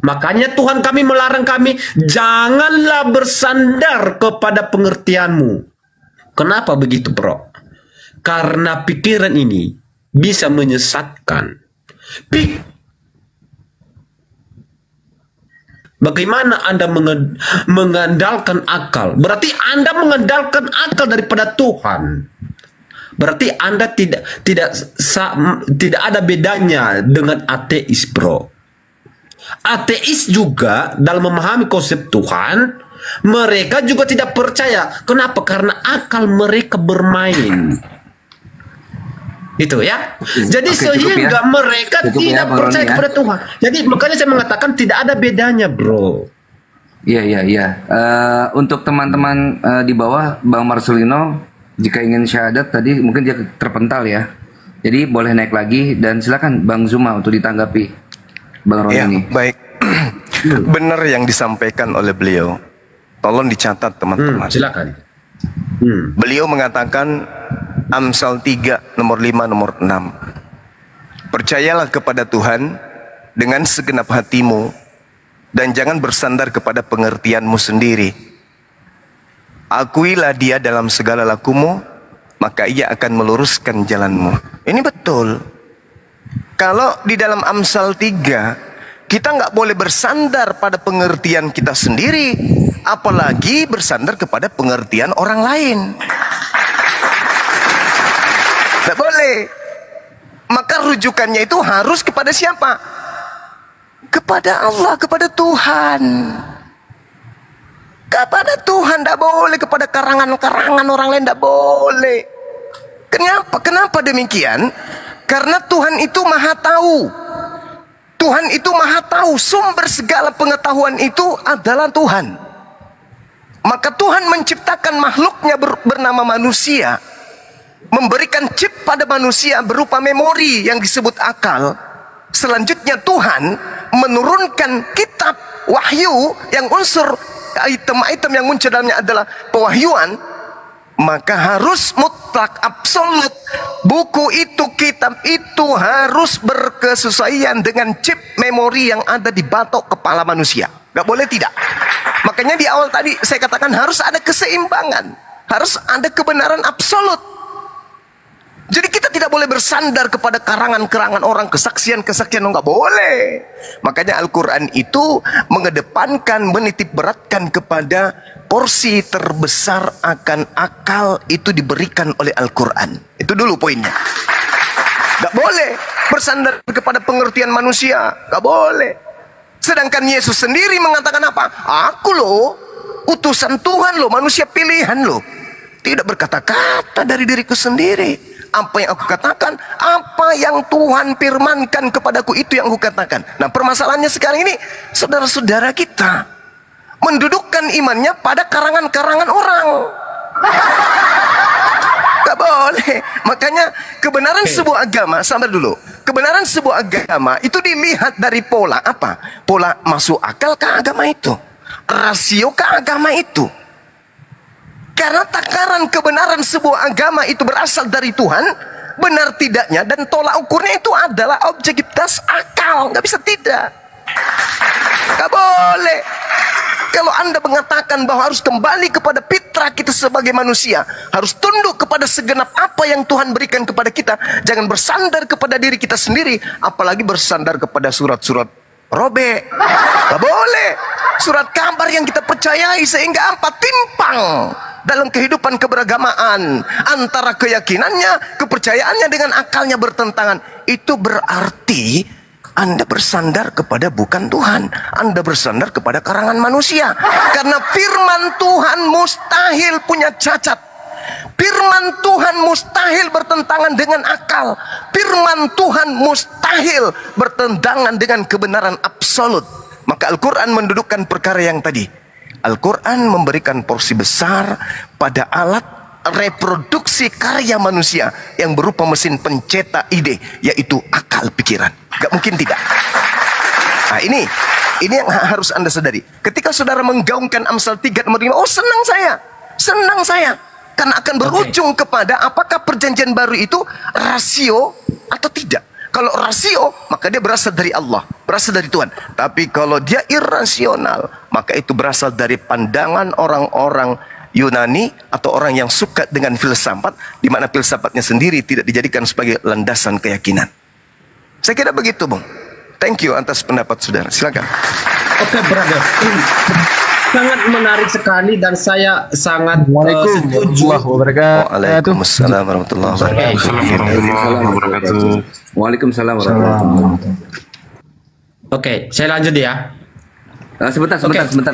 Makanya Tuhan kami melarang kami, janganlah bersandar kepada pengertianmu. Kenapa begitu, bro? Karena pikiran ini bisa menyesatkan. Pik. Bagaimana Anda mengandalkan akal? Berarti Anda mengandalkan akal daripada Tuhan. Berarti Anda tidak ada bedanya dengan ateis, bro. Ateis juga dalam memahami konsep Tuhan, mereka juga tidak percaya. Kenapa? Karena akal mereka bermain. Itu ya. Jadi sehingga mereka tidak percaya kepada Tuhan. Jadi makanya saya mengatakan tidak ada bedanya, bro. Iya. Untuk teman-teman di bawah, Bang Marcelino, jika ingin syahadat tadi mungkin dia terpental ya. Jadi boleh naik lagi dan silakan Bang Zuma untuk ditanggapi Bang Roni ini. Baik. Benar yang disampaikan oleh beliau. Tolong dicatat teman-teman. Silakan. Beliau mengatakan Amsal 3 nomor 5 nomor 6. Percayalah kepada Tuhan dengan segenap hatimu dan jangan bersandar kepada pengertianmu sendiri. Akuilah dia dalam segala lakumu, maka ia akan meluruskan jalanmu. Ini betul. Kalau di dalam Amsal 3 kita nggak boleh bersandar pada pengertian kita sendiri, apalagi bersandar kepada pengertian orang lain. Tidak boleh. Maka rujukannya itu harus kepada siapa? Kepada Allah, kepada Tuhan. Kepada Tuhan, tidak boleh kepada karangan-karangan orang lain, tidak boleh. Kenapa? Kenapa demikian? Karena Tuhan itu maha tahu. Tuhan itu maha tahu. Sumber segala pengetahuan itu adalah Tuhan. Maka Tuhan menciptakan makhluknya bernama manusia, memberikan chip pada manusia berupa memori yang disebut akal. Selanjutnya Tuhan menurunkan kitab wahyu yang unsur item-item yang muncul dalamnya adalah pewahyuan. Maka harus mutlak absolut buku itu, kitab itu harus berkesesuaian dengan chip memori yang ada di batok kepala manusia. Gak boleh tidak. Makanya di awal tadi saya katakan harus ada keseimbangan, harus ada kebenaran absolut. Jadi kita tidak boleh bersandar kepada karangan-karangan orang, kesaksian-kesaksian, nggak boleh. Makanya Al-Quran itu mengedepankan, menitik beratkan kepada porsi terbesar akan akal itu diberikan oleh Al-Quran. Itu dulu poinnya. Nggak boleh bersandar kepada pengertian manusia, nggak boleh. Sedangkan Yesus sendiri mengatakan apa? Aku loh, utusan Tuhan loh, manusia pilihan loh. Tidak berkata-kata dari diriku sendiri. Apa yang aku katakan, apa yang Tuhan firmankan kepadaku, itu yang aku katakan. Nah, permasalahannya sekarang ini, saudara-saudara kita mendudukkan imannya pada karangan-karangan orang. Gak boleh. Makanya kebenaran sebuah agama, sabar dulu. Kebenaran sebuah agama itu dilihat dari pola apa? Pola masuk akal ke agama itu, rasio ke agama itu. Karena takaran kebenaran sebuah agama itu berasal dari Tuhan, benar tidaknya dan tolak ukurnya itu adalah objektivitas akal. Nggak bisa tidak. Nggak boleh. Kalau Anda mengatakan bahwa harus kembali kepada fitrah kita sebagai manusia, harus tunduk kepada segenap apa yang Tuhan berikan kepada kita, jangan bersandar kepada diri kita sendiri, apalagi bersandar kepada surat-surat robek. Nggak boleh. Surat kabar yang kita percayai sehingga apa? Timpang dalam kehidupan keberagamaan antara keyakinannya, kepercayaannya dengan akalnya bertentangan. Itu berarti Anda bersandar kepada bukan Tuhan, Anda bersandar kepada karangan manusia. Karena firman Tuhan mustahil punya cacat. Firman Tuhan mustahil bertentangan dengan akal. Firman Tuhan mustahil bertentangan dengan kebenaran absolut. Maka Al-Quran mendudukkan perkara yang tadi. Al-Quran memberikan porsi besar pada alat reproduksi karya manusia yang berupa mesin pencetak ide, yaitu akal pikiran. Gak mungkin tidak. Nah ini yang harus Anda sadari. Ketika saudara menggaungkan Amsal 3 nomor 5, oh senang saya. Karena akan berujung kepada apakah perjanjian baru itu rasio atau tidak. Kalau rasio, maka dia berasal dari Allah, berasal dari Tuhan. Tapi kalau dia irasional, maka itu berasal dari pandangan orang-orang Yunani atau orang yang suka dengan filsafat, di mana filsafatnya sendiri tidak dijadikan sebagai landasan keyakinan. Saya kira begitu, Bung. Thank you atas pendapat saudara. Silakan. Oke, brother. Sangat menarik sekali dan saya sangat setuju. Waalaikumsalam warahmatullahi wabarakatuh. Waalaikumsalam warahmatullahi wabarakatuh. Oke, saya lanjut ya. Sebentar,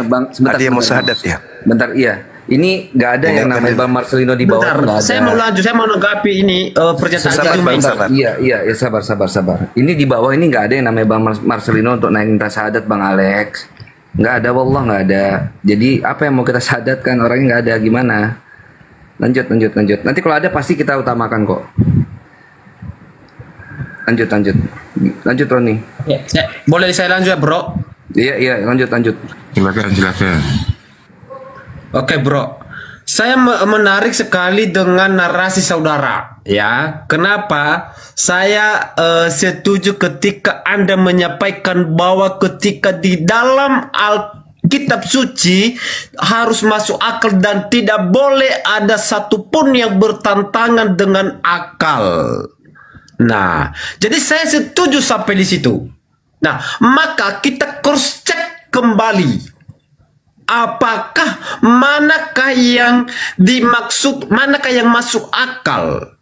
Bang. Sebentar. Dia mau syahadat ya? Bentar, iya. Ini nggak ada yang namanya Bang Marcelino di bawah. Bentar, saya mau lanjut. Saya mau menanggapi ini pernyataan Bang, sabar. Iya, sabar. Ini di bawah ini nggak ada yang namanya Bang Marcelino untuk naik minta syahadat, Bang Alex. Nggak ada, wallah nggak ada. Jadi apa yang mau kita syahadatkan, orangnya nggak ada, gimana? Lanjut. Nanti kalau ada pasti kita utamakan kok. Lanjut Roni. Ya, boleh saya lanjut ya, bro? Iya, lanjut. Silakan. Oke, bro. Saya menarik sekali dengan narasi saudara, ya. Kenapa? Saya setuju ketika Anda menyampaikan bahwa ketika di dalam Kitab suci harus masuk akal dan tidak boleh ada satupun yang bertentangan dengan akal. Nah, jadi saya setuju sampai di situ. Nah, maka kita cross check kembali. Apakah manakah yang dimaksud, manakah yang masuk akal?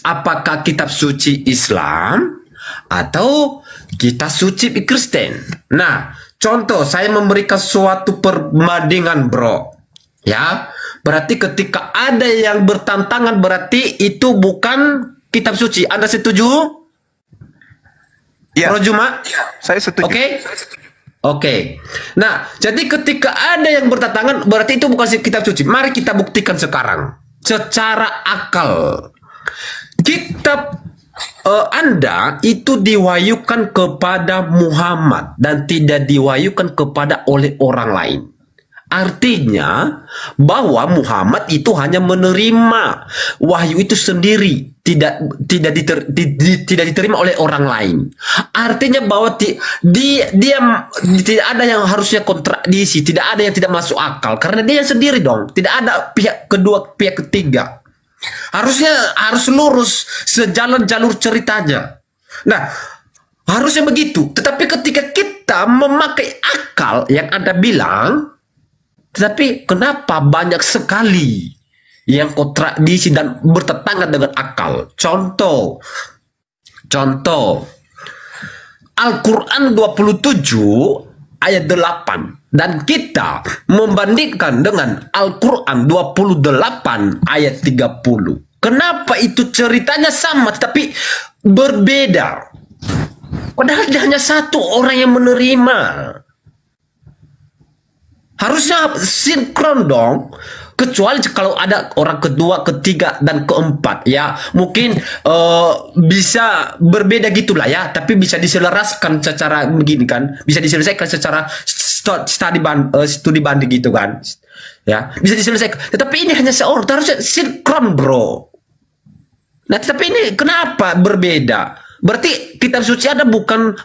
Apakah kitab suci Islam atau kitab suci Kristen? Nah, contoh saya memberikan suatu perbandingan, bro. Ya, berarti ketika ada yang bertentangan berarti itu bukan kitab suci. Anda setuju? Ya. Bro Juma? Saya setuju. Oke. Nah, jadi ketika ada yang bertentangan berarti itu bukan kitab suci. Mari kita buktikan sekarang secara akal. Kitab Anda itu diwahyukan kepada Muhammad dan tidak diwahyukan kepada oleh orang lain. Artinya bahwa Muhammad itu hanya menerima wahyu itu sendiri, tidak diterima oleh orang lain. Artinya bahwa dia tidak ada yang harusnya kontradiksi, tidak ada yang tidak masuk akal karena dia sendiri dong, tidak ada pihak kedua, pihak ketiga. Harus lurus sejalan jalur ceritanya. Nah, harusnya begitu. Tetapi ketika kita memakai akal yang Anda bilang, tetapi kenapa banyak sekali yang kontradiksi dan bertentangan dengan akal? Contoh Al-Quran 27 ayat 8 dan kita membandingkan dengan Al-Quran 28 ayat 30. Kenapa itu ceritanya sama tetapi berbeda? Padahal hanya satu orang yang menerima. Harusnya sinkron dong. Kecuali kalau ada orang kedua, ketiga, dan keempat, ya mungkin bisa berbeda gitulah ya, tapi bisa diselaraskan secara begini kan, bisa diselesaikan secara studi banding gitu kan, ya bisa diselesaikan. Tetapi ini hanya seorang, harusnya sinkron, bro. Nah, tetapi ini kenapa berbeda? Berarti kitab suci ada bukan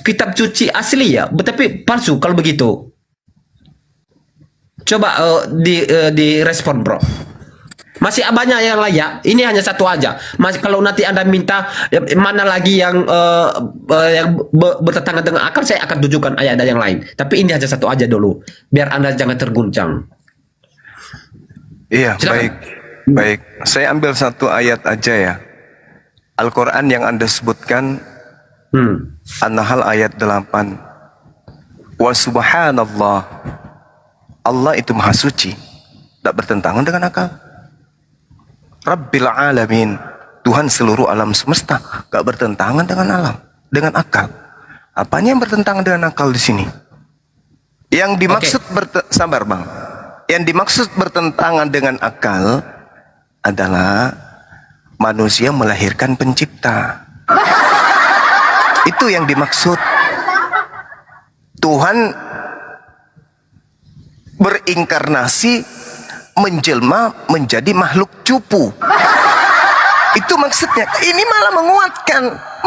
kitab suci asli ya, tetapi palsu kalau begitu. Coba direspon, bro. Masih banyak yang layak. Ini hanya satu aja. Masih kalau nanti Anda minta mana lagi yang bertentangan dengan akal, saya akan tunjukkan ayat yang lain. Tapi ini hanya satu aja dulu, biar Anda jangan terguncang. Iya, silakan. baik. Saya ambil satu ayat aja ya. Al-Quran yang Anda sebutkan, An-Nahl ayat 8. Wa subhanallah, Allah itu maha suci, tidak bertentangan dengan akal. Rabbil alamin, Tuhan seluruh alam semesta, gak bertentangan dengan akal. Apanya yang bertentangan dengan akal di sini? Yang dimaksud sabar bang. Yang dimaksud bertentangan dengan akal adalah manusia melahirkan pencipta. Itu yang dimaksud. Tuhan berinkarnasi, menjelma menjadi makhluk cupu. Itu maksudnya. Ini malah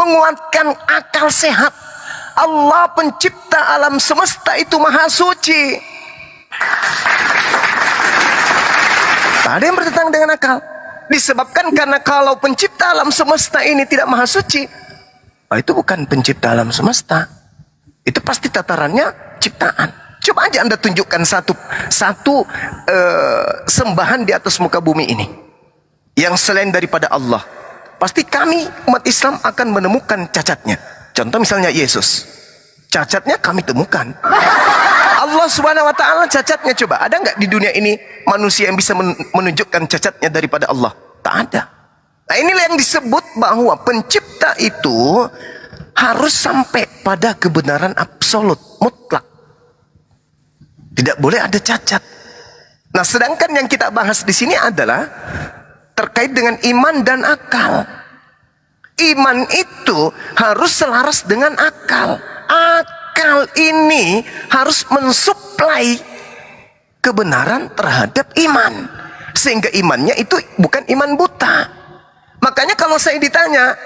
menguatkan akal sehat. Allah pencipta alam semesta itu maha suci. Tak ada yang bertentangan dengan akal. Disebabkan karena kalau pencipta alam semesta ini tidak maha suci, itu bukan pencipta alam semesta. Itu pasti tatarannya ciptaan. Coba aja Anda tunjukkan satu sembahan di atas muka bumi ini yang selain daripada Allah. Pasti kami umat Islam akan menemukan cacatnya. Contoh misalnya Yesus. Cacatnya kami temukan. Allah Subhanahu wa taala cacatnya, coba ada nggak di dunia ini manusia yang bisa menunjukkan cacatnya daripada Allah? Tak ada. Nah, inilah yang disebut bahwa pencipta itu harus sampai pada kebenaran absolut, mutlak. Tidak boleh ada cacat. Nah, sedangkan yang kita bahas di sini adalah terkait dengan iman dan akal. Iman itu harus selaras dengan akal. Akal ini harus mensuplai kebenaran terhadap iman, sehingga imannya itu bukan iman buta. Makanya kalau saya ditanya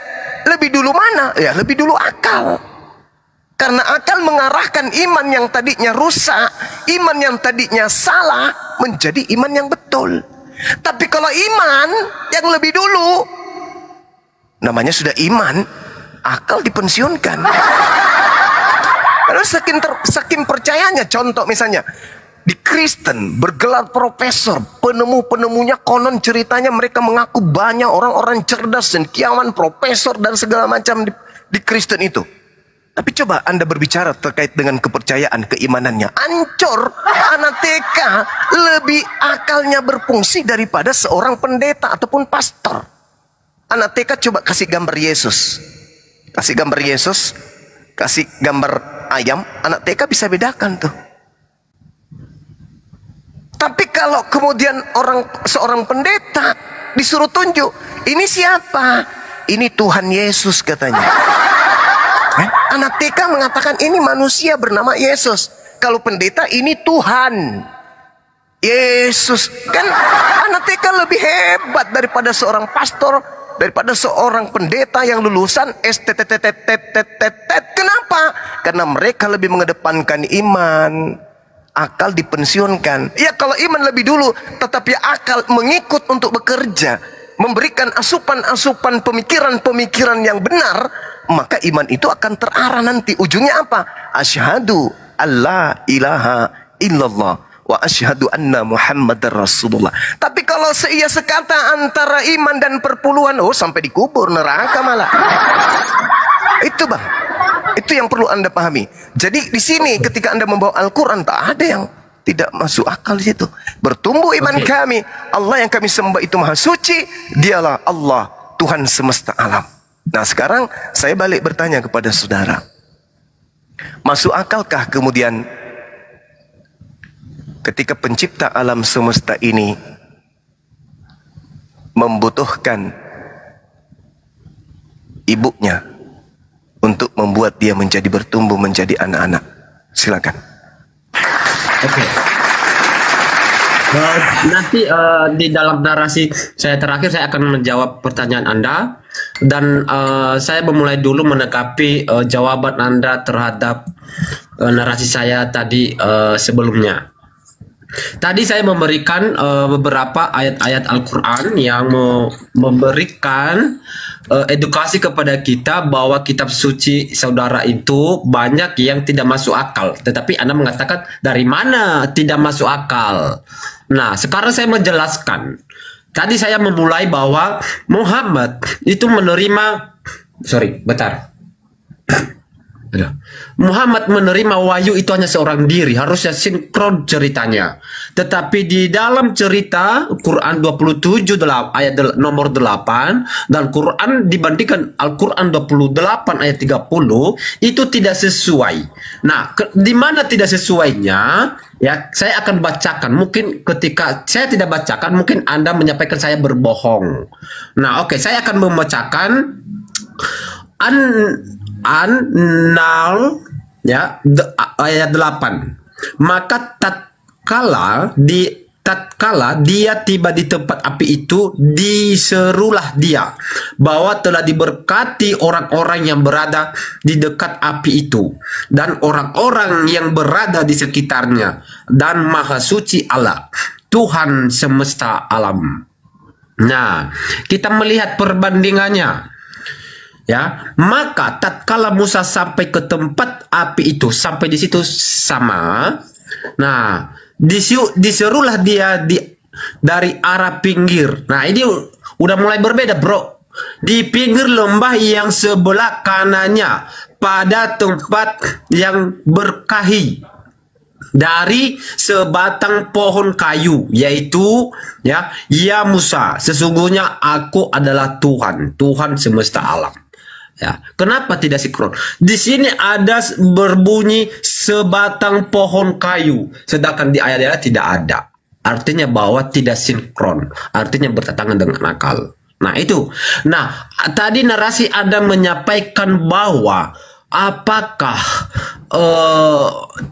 lebih dulu mana, ya lebih dulu akal, karena akal mengarahkan iman yang tadinya rusak, iman yang tadinya salah menjadi iman yang betul. Tapi kalau iman yang lebih dulu, namanya sudah iman, akal dipensiunkan. Karena saking percayanya. Contoh misalnya di Kristen bergelar profesor, penemu-penemunya konon ceritanya mereka mengaku banyak orang-orang cerdas, cendekiawan, profesor dan segala macam di Kristen itu. Tapi coba Anda berbicara terkait dengan kepercayaan, keimanannya, ancur. Anak TK lebih akalnya berfungsi daripada seorang pendeta ataupun pastor. Anak TK coba kasih gambar Yesus, kasih gambar Yesus, kasih gambar ayam, anak TK bisa bedakan tuh. Tapi kalau kemudian seorang pendeta disuruh tunjuk, ini siapa? Ini Tuhan Yesus katanya. Anak TK mengatakan ini manusia bernama Yesus. Kalau pendeta ini Tuhan Yesus. Kan anak TK lebih hebat daripada seorang pastor, daripada seorang pendeta yang lulusan STTTTTTTT. Kenapa? Karena mereka lebih mengedepankan iman. Akal dipensiunkan. Ya kalau iman lebih dulu, tetapi akal mengikut untuk bekerja, memberikan asupan-asupan pemikiran-pemikiran yang benar, maka iman itu akan terarah nanti. Ujungnya apa? Asyhadu alla ilaha illallah wa asyhadu anna Muhammadar Rasulullah. Tapi kalau seia sekata antara iman dan perpuluhan, sampai dikubur neraka malah. Itu bang, itu yang perlu Anda pahami. Jadi di sini ketika Anda membawa Al-Quran, tak ada yang tidak masuk akal di situ. Bertumbuh iman kami, Allah yang kami sembah itu maha suci, dialah Allah Tuhan semesta alam. Nah sekarang saya balik bertanya kepada saudara, masuk akalkah kemudian ketika pencipta alam semesta ini membutuhkan ibunya untuk membuat dia menjadi bertumbuh menjadi anak-anak? Silakan. Oke. Nanti di dalam narasi saya terakhir saya akan menjawab pertanyaan Anda, dan saya memulai dulu menanggapi jawaban Anda terhadap narasi saya tadi sebelumnya. Tadi saya memberikan beberapa ayat-ayat Al-Quran yang memberikan edukasi kepada kita bahwa kitab suci saudara itu banyak yang tidak masuk akal. Tetapi Anda mengatakan dari mana tidak masuk akal? Nah, sekarang saya menjelaskan. Tadi saya memulai bahwa Muhammad itu menerima, Muhammad menerima wahyu itu hanya seorang diri, harusnya sinkron ceritanya. Tetapi di dalam cerita Quran 27 ayat nomor 8 dan Quran dibandingkan Al-Quran 28 ayat 30 itu tidak sesuai. Nah, di mana tidak sesuainya? Ya, saya akan bacakan. Mungkin ketika saya tidak bacakan, mungkin Anda menyampaikan saya berbohong. Nah, oke, saya akan membacakan An-Nahl ya ayat 8. Maka tatkala dia tiba di tempat api itu, diserulah dia bahwa telah diberkati orang-orang yang berada di dekat api itu dan orang-orang yang berada di sekitarnya, dan maha suci Allah Tuhan semesta alam. Nah, kita melihat perbandingannya. Ya, maka tatkala Musa sampai ke tempat api itu, sampai di situ sama. Nah, diserulah dia dari arah pinggir. Nah, ini udah mulai berbeda, bro. Di pinggir lembah yang sebelah kanannya, pada tempat yang berkahi, dari sebatang pohon kayu, yaitu ya Musa, sesungguhnya aku adalah Tuhan semesta alam. Ya, kenapa tidak sinkron? Di sini ada berbunyi sebatang pohon kayu, sedangkan di ayat-ayat tidak ada. Artinya bahwa tidak sinkron, artinya bertentangan dengan akal. Nah, itu. Nah, tadi narasi Anda menyampaikan bahwa apakah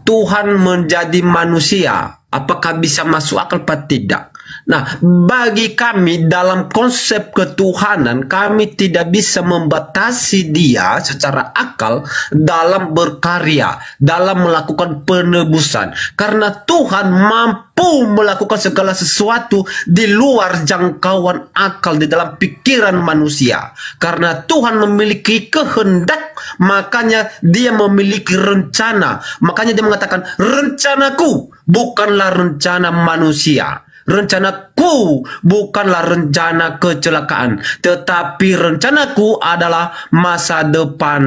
Tuhan menjadi manusia? Apakah bisa masuk akal atau tidak? Nah, bagi kami dalam konsep ketuhanan, kami tidak bisa membatasi dia secara akal dalam berkarya, dalam melakukan penebusan. Karena Tuhan mampu melakukan segala sesuatu di luar jangkauan akal, di dalam pikiran manusia. Karena Tuhan memiliki kehendak, makanya dia memiliki rencana. Makanya dia mengatakan, rencanaku bukanlah rencana manusia. Rencanaku bukanlah rencana kecelakaan, tetapi rencanaku adalah masa depan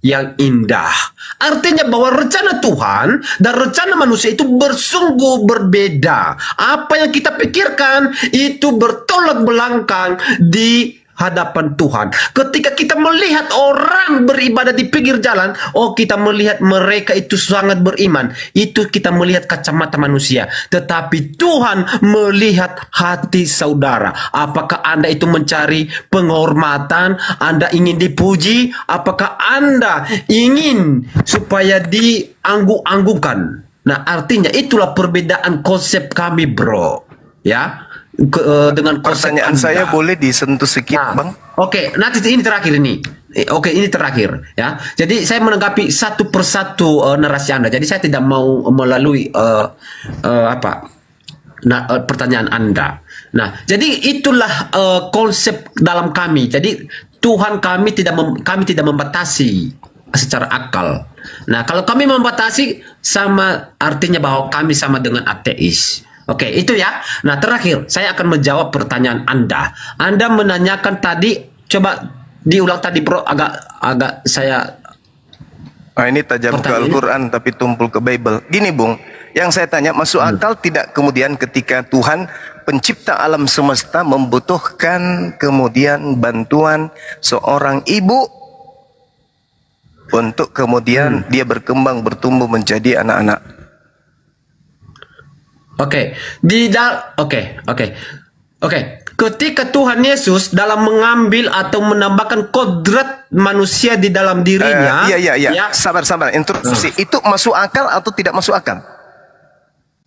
yang indah. Artinya bahwa rencana Tuhan dan rencana manusia itu bersungguh berbeda. Apa yang kita pikirkan itu bertolak belakang di hadapan Tuhan. Ketika kita melihat orang beribadah di pinggir jalan, kita melihat mereka itu sangat beriman. Itu kita melihat kacamata manusia. Tetapi Tuhan melihat hati saudara. Apakah Anda itu mencari penghormatan? Anda ingin dipuji? Apakah Anda ingin supaya dianggung-anggungkan? Nah, artinya itulah perbedaan konsep kami, bro. Ya. Dengan pertanyaan saya boleh disentuh sedikit, Bang? Oke, nanti ini terakhir ini. Oke, ini terakhir ya. Jadi saya menanggapi satu persatu narasi Anda. Jadi saya tidak mau melalui pertanyaan Anda. Nah, jadi itulah konsep dalam kami. Jadi Tuhan kami tidak membatasi secara akal. Nah, kalau kami membatasi, sama artinya bahwa kami sama dengan ateis. Oke, itu ya. Nah, terakhir saya akan menjawab pertanyaan Anda. Anda menanyakan tadi, coba diulang tadi, bro. Agak saya. Ini tajam ke Al-Quran tapi tumpul ke Bible. Gini, Bung, yang saya tanya, masuk akal tidak kemudian ketika Tuhan pencipta alam semesta membutuhkan kemudian bantuan seorang ibu untuk kemudian dia berkembang, bertumbuh menjadi anak-anak? Oke. Ketika Tuhan Yesus dalam mengambil atau menambahkan kodrat manusia di dalam dirinya, ya. Sabar. Introduksi. Itu masuk akal atau tidak masuk akal?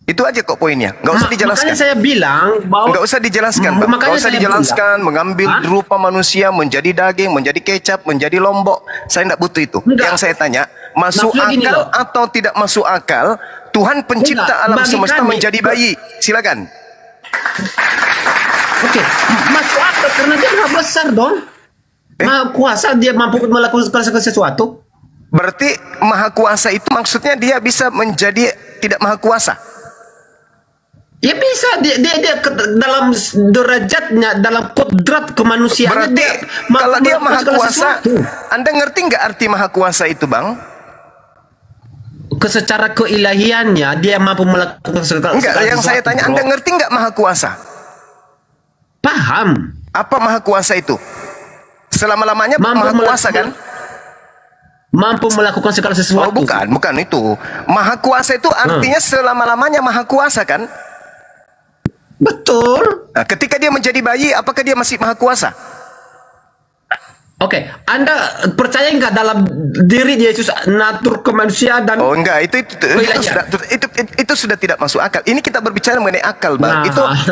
Itu aja kok poinnya. Nggak usah dijelaskan. Makanya saya bilang bahwa nggak usah dijelaskan, Bang. Nggak usah dijelaskan. Mengambil rupa manusia menjadi daging, menjadi kecap, menjadi lombok. Saya nggak butuh itu. Yang saya tanya, masuk akal atau tidak masuk akal? Tuhan pencipta alam semesta menjadi bayi. Silakan. Oke, masuk akal karena dia maha besar dong. Maha kuasa, dia mampu melakukan sesuatu. Berarti maha kuasa itu maksudnya dia bisa menjadi tidak maha kuasa? Ya bisa, dia dalam derajatnya, dalam kodrat kemanusiaan. Berarti kalau dia maha kuasa, Anda ngerti nggak arti maha kuasa itu, Bang? Secara keilahiannya dia mampu melakukan segala sesuatu. Enggak, yang saya tanya, Anda ngerti nggak maha kuasa? Paham. Apa maha kuasa itu? Selama-lamanya maha kuasa kan? Mampu melakukan segala sesuatu. Bukan itu. Maha kuasa itu artinya selama-lamanya maha kuasa kan? Betul. Nah, ketika dia menjadi bayi, apakah dia masih maha kuasa? Oke, Anda percaya nggak dalam diri Yesus natur kemanusiaan dan enggak, itu sudah tidak masuk akal. Ini kita berbicara mengenai akal, Bang.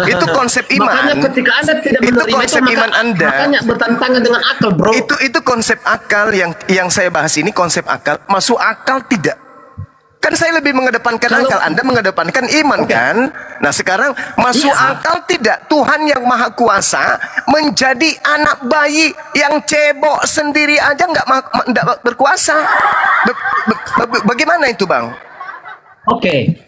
Itu konsep iman. Makanya ketika Anda tidak menerima konsep iman Anda. Makanya bertentangan dengan akal, bro. Itu konsep akal yang saya bahas ini, konsep akal. Masuk akal tidak. Kan saya lebih mengedepankan akal, Anda mengedepankan iman kan? Nah sekarang masuk akal tidak Tuhan yang Maha Kuasa menjadi anak bayi yang cebok sendiri aja nggak berkuasa? Bagaimana itu Bang? Oke.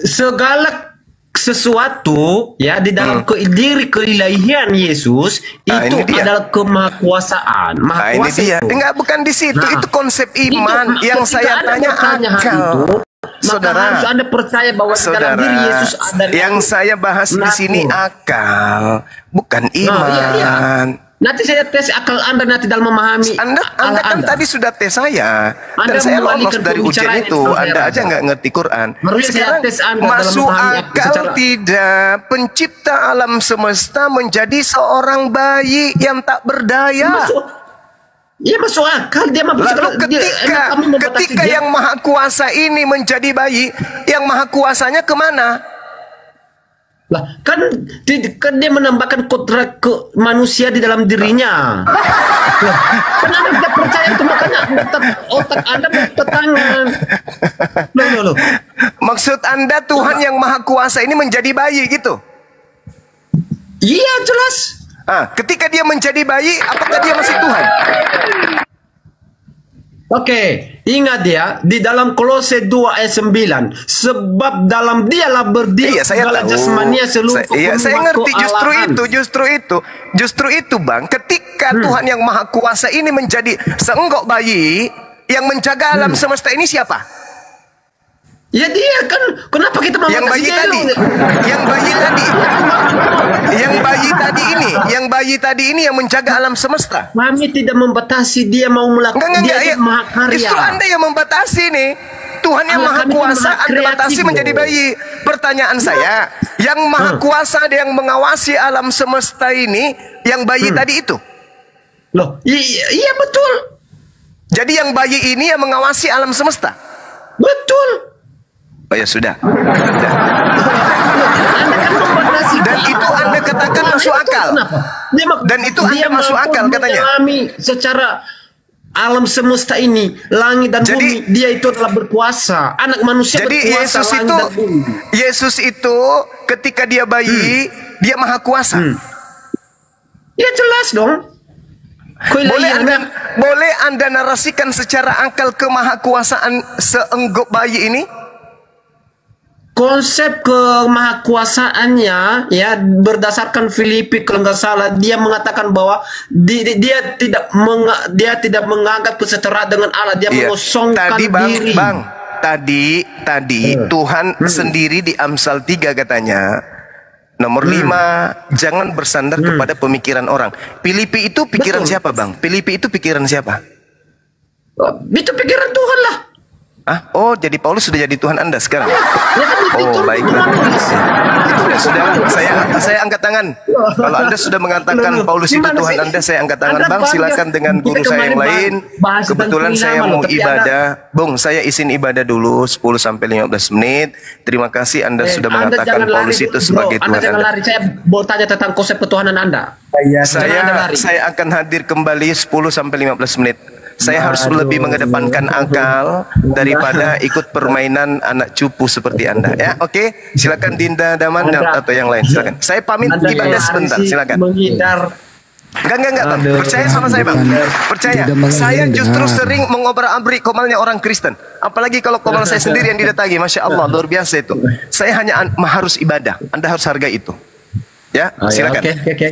Segala sesuatu ya di dalam diri keilahian Yesus itu adalah kemahakuasaan. Ini dia. Enggak, bukan di situ. Itu konsep iman yang saya tanya akal. Saudara, harus Anda percaya bahwa di dalam diri Yesus ada yang saya bahas di sini akal, bukan iman. Nanti saya tes akal Anda nanti dalam memahami. Anda kan tadi sudah tes saya dan saya lolos dari ujian itu. Anda aja nggak ngerti Quran. Sekarang masuk akal tidak pencipta alam semesta menjadi seorang bayi yang tak berdaya. Iya masuk akal dia. Lalu ketika yang Maha Kuasa ini menjadi bayi, yang Maha Kuasanya kemana? Lah kan dia menambahkan kodrat ke manusia di dalam dirinya. Kenapa tidak percaya itu? Makanya otak Anda bertentangan. Loh. Maksud Anda Tuhan yang Maha Kuasa ini menjadi bayi gitu? Iya jelas. Ketika dia menjadi bayi, apakah dia masih Tuhan? Oke, ingat ya, di dalam Kolose 2 ayat 9, sebab dalam dialah berdiri segala jasmania seluruh saya ngerti, justru itu Bang, ketika Tuhan yang Maha Kuasa ini menjadi seenggok bayi yang menjaga alam semesta ini siapa? Ya dia kan, kenapa kita yang bayi tadi ini yang menjaga alam semesta. Kami tidak membatasi dia mau melakukan. Dia Maha Karya. Justru Anda yang membatasi nih. Tuhan yang Maha Kuasa Anda batasi menjadi bayi. Pertanyaan saya, yang Maha Kuasa yang mengawasi alam semesta ini, yang bayi tadi itu? Loh, iya betul. Jadi yang bayi ini yang mengawasi alam semesta? Betul. Oh ya sudah. Dan itu Anda katakan masuk akal. Dan itu Anda masuk akal katanya. Secara alam semesta ini, langit dan bumi, dia itu telah berkuasa. Anak manusia jadi berkuasa. Yesus itu ketika dia bayi, dia Maha Kuasa. Ya jelas dong. Boleh Anda narasikan secara akal kemahakuasaan seenggok bayi ini? Konsep kemahakuasaannya ya berdasarkan Filipi kalau nggak salah, dia mengatakan bahwa dia tidak menganggap kesetaraan dengan Allah, dia mengosongkan diri. Tadi Tuhan sendiri di Amsal 3 katanya nomor 5, jangan bersandar kepada pemikiran orang. Filipi itu pikiran siapa Bang? Filipi itu pikiran siapa? Itu pikiran Tuhan lah. Oh, jadi Paulus sudah jadi Tuhan Anda sekarang? Baiklah. Sudah, saya angkat tangan. Kalau Anda sudah mengatakan Paulus itu Tuhan Anda, saya angkat tangan. Bang, silakan dengan guru saya yang lain. Kebetulan saya mau ibadah. Bung, saya izin ibadah dulu 10-15 menit. Terima kasih Anda sudah mengatakan Paulus itu sebagai Tuhan Anda. Jangan lari, saya mau tanya tentang konsep ketuhanan Anda. Saya akan hadir kembali 10-15 menit. Saya harus lebih mengedepankan akal daripada ikut permainan anak cupu seperti Anda. Ya, oke. Silakan Dinda Daman atau yang lain. Silakan. Saya pamit ibadah sebentar. Silakan. Enggak, Bang. Percaya sama saya, Bang. Percaya. Saya justru sering mengobrak-abrik komalnya orang Kristen. Apalagi kalau komal saya sendiri yang didatangi. Masya Allah, luar biasa itu. Saya hanya harus ibadah. Anda harus hargai itu. Ya, silakan. Oke,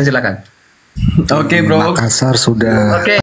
silakan. Oke, bro. Makassar sudah.